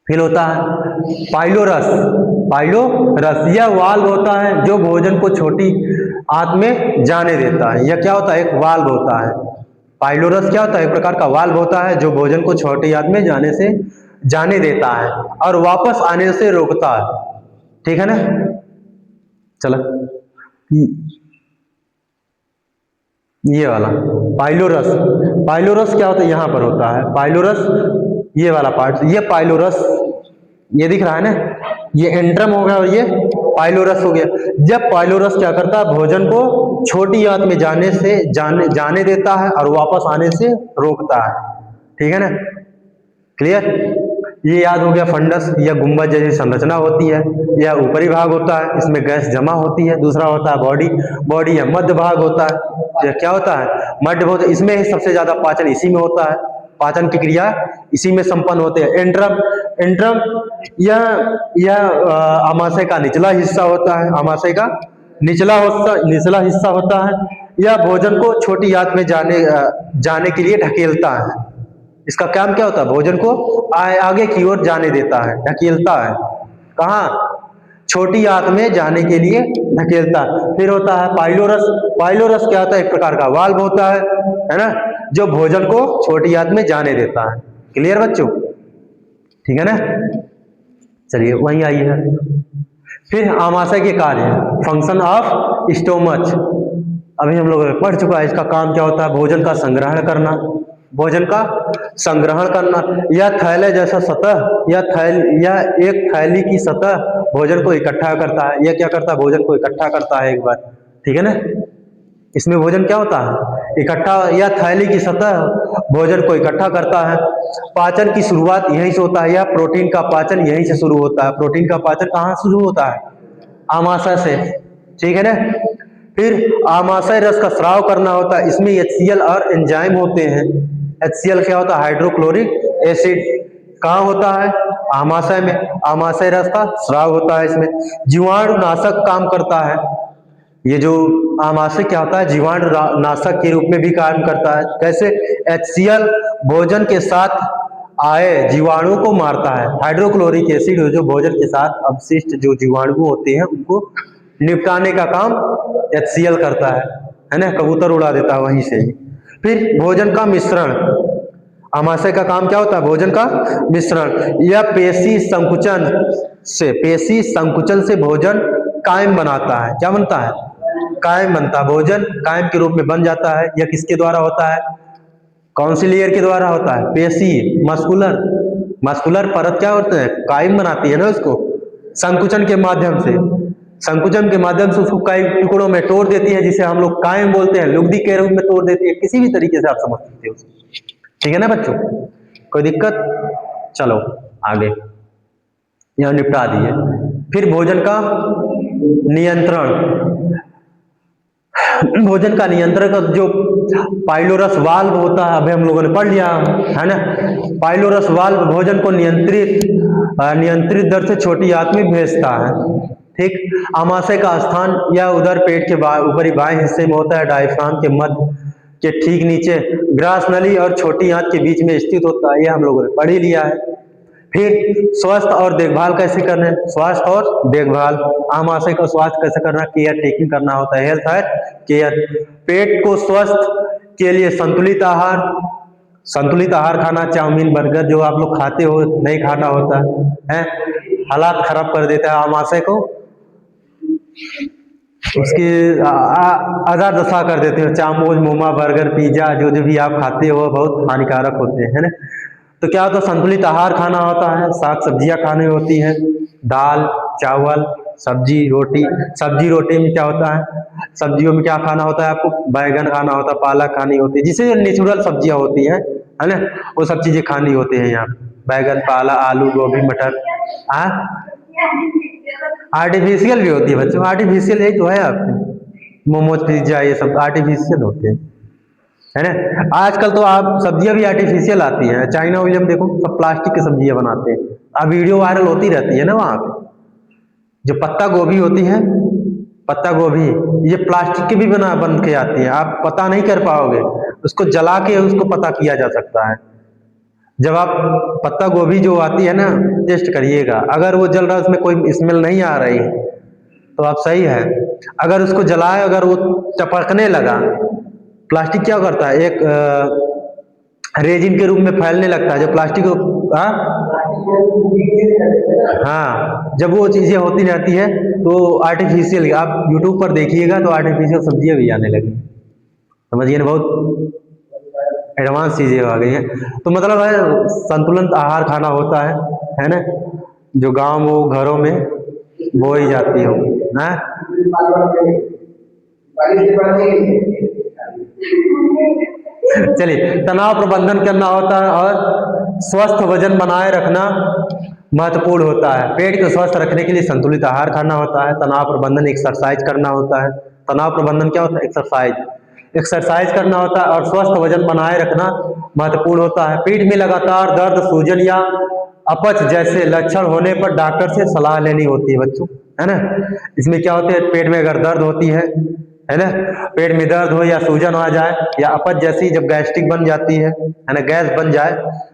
फिर होता है पाइलोरस, पाइलोरस यह वाल्व होता है जो भोजन को छोटी आंत में जाने देता है। यह क्या होता है, एक वाल्व होता है। पाइलोरस क्या होता है, एक प्रकार का वाल्व होता है जो भोजन को छोटी आंत में जाने देता है और वापस आने से रोकता है। ठीक है ना, चलो ये वाला पाइलोरस, पाइलोरस क्या होता है, यहां पर होता है पाइलोरस, ये वाला पार्ट, ये पाइलोरस, ये दिख रहा है ना, ये एंट्रम हो गया और ये पाइलोरस हो गया। जब पाइलोरस क्या करता है, भोजन को छोटी आंत में जाने देता है और वापस आने से रोकता है। ठीक है ना, क्लियर। ये याद हो गया, फंडस या गुंबद जैसी संरचना होती है, यह ऊपरी भाग होता है, इसमें गैस जमा होती है। दूसरा होता है बॉडी, बॉडी या मध्य भाग होता है, यह क्या होता है, मध्य भाग, इसमें सबसे ज्यादा पाचन इसी में होता है, पाचन की क्रिया इसी में संपन्न होते हैं। एंट्रम, एंट्रम यह आमाशय का निचला हिस्सा होता है, आमाशय का निचला हिस्सा होता है। यह भोजन को छोटी आंत में जाने के लिए ढकेलता है। इसका काम क्या होता है, भोजन को आगे की ओर जाने देता है, ढकेलता है। कहाँ, छोटी आंत में जाने के लिए ढकेलता है। फिर होता है पाइलोरस, पाइलोरस क्या होता है, एक प्रकार का वाल्व होता है ना, जो भोजन को छोटी आंत में जाने देता है। क्लियर बच्चों, ठीक है ना, चलिए वहीं आइए है। फिर आमाशय के कार्य, फंक्शन ऑफ स्टोमच, अभी हम लोग पढ़ चुका है। इसका काम क्या होता है, भोजन का संग्रहण करना, भोजन का संग्रहण करना। यह थैले जैसा सतह, यह एक थैली की सतह भोजन को इकट्ठा करता है। यह क्या करता है, भोजन को इकट्ठा करता है एक बार। ठीक है ना, इसमें भोजन क्या होता है, इकट्ठा, या थैली की सतह भोजन को इकट्ठा करता है। पाचन की शुरुआत यहीं से होता है, या प्रोटीन का पाचन यहीं से शुरू होता है। प्रोटीन का पाचन कहाँ शुरू होता है, आमाशय से। ठीक है ना, फिर आमाशय रस का स्राव करना होता है, इसमें HCl और एंजाइम होते हैं। HCl क्या होता है, हाइड्रोक्लोरिक एसिड, कहाँ होता है, आमाशय में। आमाशय रस का स्राव होता है इसमें। जीवाणु नाशक काम करता है, ये जो आमाशय क्या होता है, जीवाणु नाशक के रूप में भी काम करता है। कैसे, HCl भोजन के साथ आए जीवाणु को मारता है। हाइड्रोक्लोरिक एसिड जो भोजन के साथ अवशिष्ट जो जीवाणु होते हैं उनको निपटाने का काम HCl करता है ना, कबूतर उड़ा देता है वहीं से ही। फिर भोजन का मिश्रण, आमाशय का काम क्या होता है, भोजन का मिश्रण। यह पेशी संकुचन से भोजन कायम बनाता है। क्या बनता है, कायम बनता है, भोजन कायम के रूप में बन जाता है। यह किसके द्वारा होता है, कौन सी लेयर के द्वारा होता है, पेशी, मस्कुलर परत क्या होते हैं, कायम बनाती है ना उसको, संकुचन के माध्यम से। संकुचन के माध्यम से उसको कई टुकड़ों में तोड़ देती है, जिसे हम लोग कायम बोलते हैं, लुगदी के रूप में तोड़ देती है, किसी भी तरीके से आप समझ सकते हो। ठीक है ना बच्चों, कोई दिक्कत? चलो आगे, यह निपटा दिए। फिर भोजन का नियंत्रण, भोजन का नियंत्रण का जो पाइलोरस वाल्व होता है, अभी हम लोगों ने पढ़ लिया है ना। पाइलोरस वाल्व भोजन को नियंत्रित दर से छोटी आंत में भेजता है। ठीक, आमाशय का स्थान या उदर पेट के ऊपरी बाएं हिस्से में होता है, डायफ्राम के मध्य के ठीक नीचे ग्रास नली और छोटी आंत के बीच में स्थित होता है, यह हम लोगों ने पढ़ ही लिया है। फिर स्वास्थ्य और देखभाल कैसे करना है, स्वास्थ्य और देखभाल, आमाशय का स्वास्थ्य कैसे करना, केयर टेकिंग करना होता है, हेल्थ है केयर। पेट को स्वस्थ के लिए संतुलित आहार खाना, चाउमीन बर्गर जो आप लोग खाते हो नहीं खाना होता है, हालात खराब कर देता है आमाशय को, उसकी आधा दशा कर देते हो। चाउमीन, मोमा, बर्गर, पिज्जा जो जो भी आप खाते हो बहुत हानिकारक होते हैं ना। तो क्या होता है, संतुलित आहार खाना होता है, साग सब्जियां खानी होती हैं, दाल चावल सब्जी रोटी। सब्जी रोटी में क्या होता है, सब्जियों में क्या खाना होता है आपको, बैगन खाना होता है, पालक खानी होती है, जिससे नेचुरल सब्जियां होती हैं है ना, वो सब चीजें खानी होती हैं यहाँ। बैगन, पालक, आलू, गोभी, मटर। आर्टिफिशियल भी होती है बच्चों, आर्टिफिशियल यही तो है आपके, मोमोज पिज्जा ये सब आर्टिफिशियल होते हैं है ना। आजकल तो आप सब्जियां भी आर्टिफिशियल आती हैं, चाइना विलियम देखो सब प्लास्टिक की सब्जियां बनाते हैं, अब वीडियो वायरल होती रहती है ना वहां पे। जो पत्ता गोभी होती है, पत्ता गोभी ये प्लास्टिक की भी बन के आती है, आप पता नहीं कर पाओगे, उसको जला के उसको पता किया जा सकता है। जब आप पत्ता गोभी जो आती है ना, टेस्ट करिएगा, अगर वो जल रहा है उसमें कोई स्मेल नहीं आ रही तो आप सही है। अगर उसको जलाए, अगर वो टपकने लगा, प्लास्टिक क्या करता है, एक रेजिन के रूप में फैलने लगता है, जो प्लास्टिक हाँ, जब वो चीजें होती रहती है तो आर्टिफिशियल, आप यूट्यूब पर देखिएगा तो आर्टिफिशियल सब्जियां भी आने लगी, समझिए ना, बहुत एडवांस चीजें आ गई हैं। तो मतलब है संतुलित आहार खाना होता है ना, जो गांव में घरों में बोई जाती हो ना। चलिए, तनाव प्रबंधन करना होता है और स्वस्थ वजन बनाए रखना महत्वपूर्ण होता है। पेट को स्वस्थ रखने के लिए संतुलित आहार खाना होता है, तनाव प्रबंधन एक्सरसाइज करना होता है। तनाव प्रबंधन क्या होता है, एक्सरसाइज करना होता है और स्वस्थ वजन बनाए रखना महत्वपूर्ण होता है। पेट में लगातार दर्द, सूजन या अपच जैसे लक्षण होने पर डॉक्टर से सलाह लेनी होती है बच्चों, है ना। इसमें क्या होता है, पेट में अगर दर्द होती है ना, पेट में दर्द हो या सूजन आ जाए या अपच जैसी जब गैस्ट्रिक बन जाती है ना, गैस बन जाए,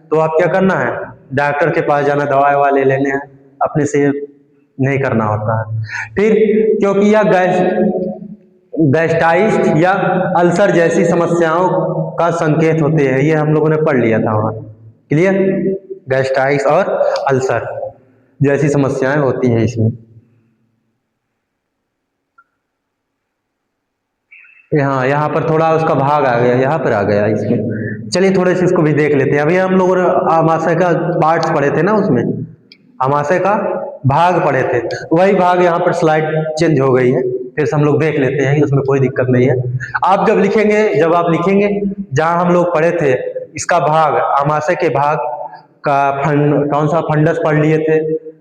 तो आप क्या करना है, डॉक्टर के पास जाना, दवाई ववा ले लेने हैं, अपने से नहीं करना होता है। फिर क्योंकि यह गैस्ट्राइटिस या अल्सर जैसी समस्याओं का संकेत होते हैं, ये हम लोगों ने पढ़ लिया था वहां, क्लियर। गैस्ट्राइटिस और अल्सर जैसी समस्याएं होती हैं इसमें। यहाँ पर थोड़ा उसका भाग आ गया, यहाँ पर आ गया इसमें। चलिए थोड़े से इसको भी देख लेते हैं। अभी हम लोगों ने आमाशय का पार्ट्स पढ़े थे ना, उसमें आमाशय का भाग पढ़े थे, वही भाग यहाँ पर स्लाइड चेंज हो गई है, फिर से हम लोग देख लेते हैं, उसमें कोई दिक्कत नहीं है। आप जब आप लिखेंगे जहाँ हम लोग पढ़े थे, इसका भाग, आमाशय के भाग का कौन सा फंडस पढ़ लिए थे,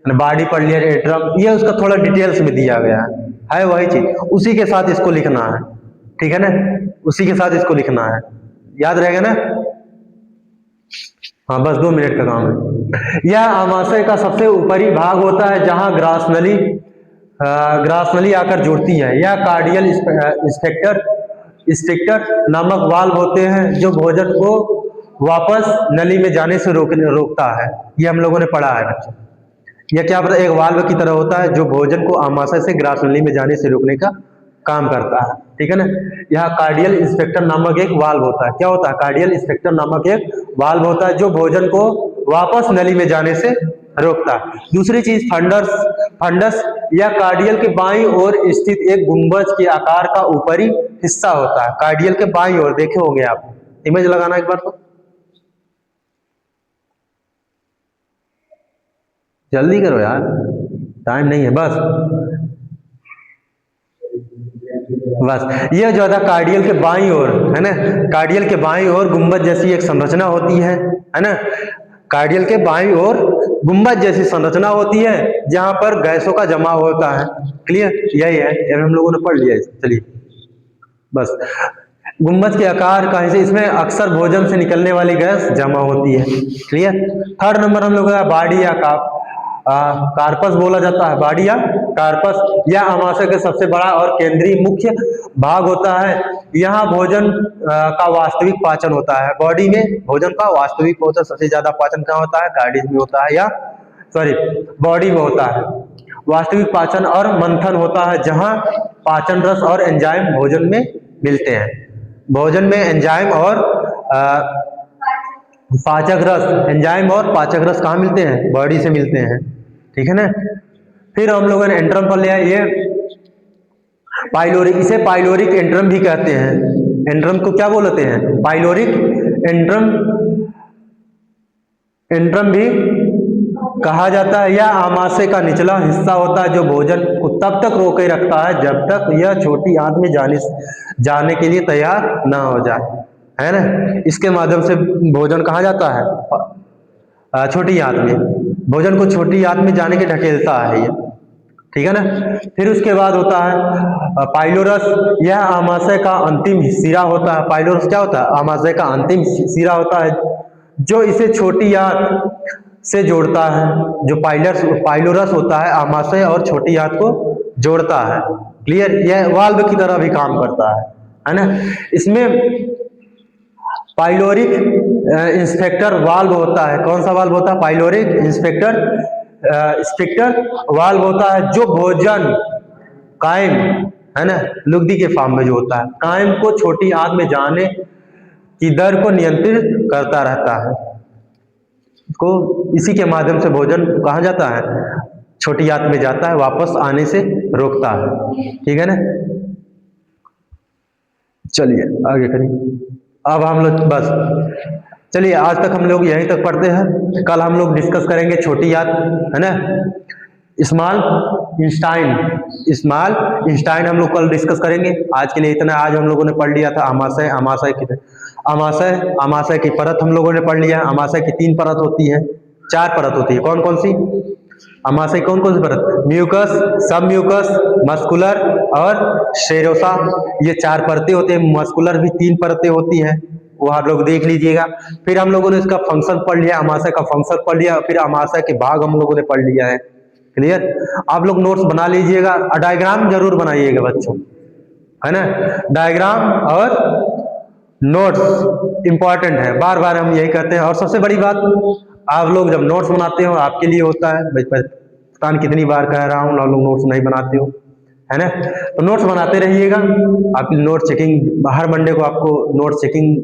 बॉडी पढ़ लिया, एट्रम, ये उसका थोड़ा डिटेल्स में दिया गया है वही चीज, उसी के साथ इसको लिखना है, ठीक है ना, उसी के साथ इसको लिखना है, याद रहेगा ना। हाँ, बस 2 मिनट का काम है। यह आमाशय का सबसे ऊपरी भाग होता है जहां ग्रासनली आकर जुड़ती है। यह कार्डियल स्फिंक्टर नामक वाल्व होते हैं जो भोजन को वापस नली में जाने से रोकता है। ये हम लोगों ने पढ़ा है बच्चों। यह क्या पता, एक वाल्व की तरह होता है जो भोजन को आमाशय से ग्रासनली में जाने से रोकने का काम करता है, ठीक है ना। यहाँ कार्डियल स्फिंक्टर नामक एक वाल्व होता है, क्या होता है, कार्डियल स्फिंक्टर नामक एक वाल्व होता है जो भोजन को वापस नली में जाने से रोकता है। दूसरी चीज, फंडस या कार्डियल के बाईं ओर स्थित एक गुंबज के आकार का ऊपरी हिस्सा होता है। कार्डियल के बाईं ओर देखे होंगे आप, इमेज लगाना एक बार तो, जल्दी करो यार, टाइम नहीं है बस। बस ये जो था कार्डियल के बाईं ओर है ना, कार्डियल के बाईं ओर गुंबद जैसी एक संरचना होती है ना, कार्डियल के बाईं ओर गुंबद जैसी संरचना होती है जहां पर गैसों का जमाव होता है। क्लियर, यही है, ये हम लोगों ने पढ़ लिया। चलिए बस गुंबद के आकार का हिस्से, इसमें अक्सर भोजन से निकलने वाली गैस जमा होती है। क्लियर। थर्ड नंबर हम लोग का बॉडी या कार्पस बोला जाता है, बॉडी या कार्पस, यह अमाशय का सबसे बड़ा और केंद्रीय मुख्य भाग होता है। यहाँ भोजन का वास्तविक पाचन होता है। बॉडी में भोजन का वास्तविक पाचन, सबसे ज्यादा पाचन कहाँ होता है? कार्डियस में होता है, या सॉरी बॉडी में होता है। वास्तविक पाचन और मंथन होता है जहां पाचन रस और एंजाइम भोजन में मिलते हैं। भोजन में एंजाइम और पाचक रस, एंजाइम और पाचक रस कहाँ मिलते हैं? बॉडी से मिलते हैं। ठीक है ना। फिर हम लोगों ने एंट्रम पर लिया, ये पाइलोरिक, इसे पाइलोरिक एंट्रम भी कहते हैं। एंट्रम को क्या बोलते हैं? पाइलोरिक एंट्रम, एंट्रम भी कहा जाता है। यह आमाशय का निचला हिस्सा होता है जो भोजन को तब तक रोके रखता है जब तक यह छोटी आंत में जाने के लिए तैयार ना हो जाए, है ना। इसके माध्यम से भोजन कहाँ जाता है? छोटी आंत में। भोजन को छोटी आंत में जाने के ढकेलता है ये। ठीक है ना। फिर उसके बाद होता है पाइलोरस, यह आमाशय का अंतिम सिरा होता है। पाइलोरस क्या होता है? आमाशय का अंतिम सिरा होता है जो इसे छोटी आंत से जोड़ता है। जो पाइलोरस होता है आमाशय और छोटी आंत को जोड़ता है। क्लियर। यह वाल्व की तरह भी काम करता है ना। इसमें पाइलोरिक इंस्पेक्टर वाल्व होता है। कौन सा वाल्व होता है? पाइलोरिक इंस्पेक्टर वाल्व होता है जो भोजन कायम, है ना, लुगदी के फॉर्म में जो होता है, कायम को छोटी आंत में जाने की दर को नियंत्रित करता रहता है। को इसी के माध्यम से भोजन कहाँ जाता है? छोटी आंत में जाता है, वापस आने से रोकता है। ठीक है ना। चलिए आगे करिए। अब हम लोग बस, चलिए आज तक हम लोग यहीं तक पढ़ते हैं। कल हम लोग डिस्कस करेंगे छोटी आंत, है ना, स्मॉल इंस्टाइन हम लोग कल डिस्कस करेंगे। आज के लिए इतना। आज हम लोगों ने पढ़ लिया था आमाशय, आमाशय की परत हम लोगों ने पढ़ लिया। आमाशय की 3 परत होती है, 4 परत होती है। कौन कौन सी? आमाशय कौन कौन सी परत? म्यूकस, सब म्यूकस, मस्कुलर और सेरोसा, ये 4 परतें होते हैं। मस्कुलर भी 3 परतें होती हैं, वो आप लोग देख लीजिएगा। फिर हम लोगों ने इसका फंक्शन पढ़ लिया, आमाशय का फंक्शन पढ़ लिया। फिर आमाशय के भाग हम लोगों ने पढ़ लिया है। क्लियर। आप लोग नोट्स बना लीजिएगा, डायग्राम जरूर बनाइएगा बच्चों, है ना। डायग्राम और नोट्स इंपॉर्टेंट है, बार बार हम यही कहते हैं। और सबसे बड़ी बात, आप लोग जब नोट्स बनाते हो आपके लिए होता है, पता नहीं कितनी बार कह रहा हूँ, आप लोग नोट्स नहीं बनाते हो, है ना। तो नोट्स बनाते रहिएगा। आप नोट चेकिंग, हर मंडे को आपको नोट चेकिंग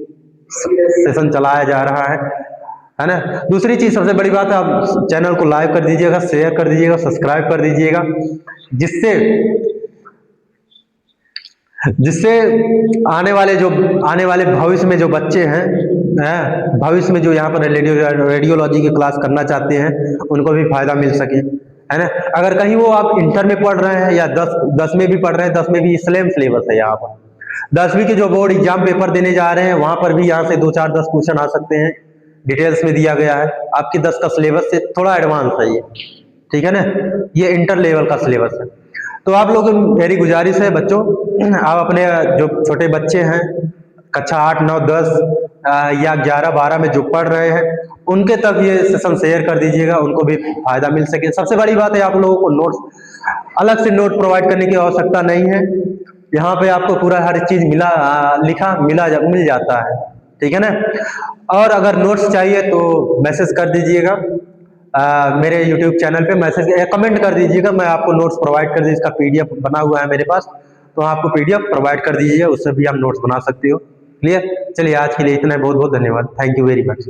सेशन चलाया जा रहा है ना। दूसरी चीज सबसे बड़ी बात है, आप चैनल को लाइक कर दीजिएगा, शेयर कर दीजिएगा, सब्सक्राइब कर दीजिएगा, जिससे आने वाले भविष्य में जो बच्चे हैं, भविष्य में जो यहाँ पर रेडियोलॉजी की क्लास करना चाहते हैं उनको भी फायदा मिल सके, है ना। अगर कहीं वो आप इंटर में पढ़ रहे हैं या 10 में भी पढ़ रहे हैं, 10 में भी सेम सिलेबस है। यहाँ पर 10वीं के जो बोर्ड एग्जाम पेपर देने जा रहे हैं वहां पर भी यहाँ से 2-4-10 क्वेश्चन आ सकते हैं, डिटेल्स में दिया गया है। आपके 10 का सिलेबस से थोड़ा एडवांस है ये, ठीक है ना। ये इंटर लेवल का सिलेबस है। तो आप लोग, मेरी गुजारिश है बच्चों, आप अपने जो छोटे बच्चे हैं कक्षा 8, 9, 10 या 11, 12 में जो पढ़ रहे हैं उनके तक ये सेशन शेयर कर दीजिएगा, उनको भी फायदा मिल सके। सबसे बड़ी बात है, आप लोगों को नोट्स, अलग से नोट प्रोवाइड करने की आवश्यकता नहीं है। यहाँ पे आपको पूरा हर चीज मिल जाता है, ठीक है ना। और अगर नोट्स चाहिए तो मैसेज कर दीजिएगा, मेरे YouTube चैनल पे मैसेज या कमेंट कर दीजिएगा, मैं आपको नोट्स प्रोवाइड कर दीजिए। इसका PDF बना हुआ है मेरे पास, तो आपको PDF प्रोवाइड कर दीजिए, उससे भी आप नोट्स बना सकते हो। क्लियर। चलिए आज के लिए इतना, बहुत बहुत धन्यवाद। Thank you very much.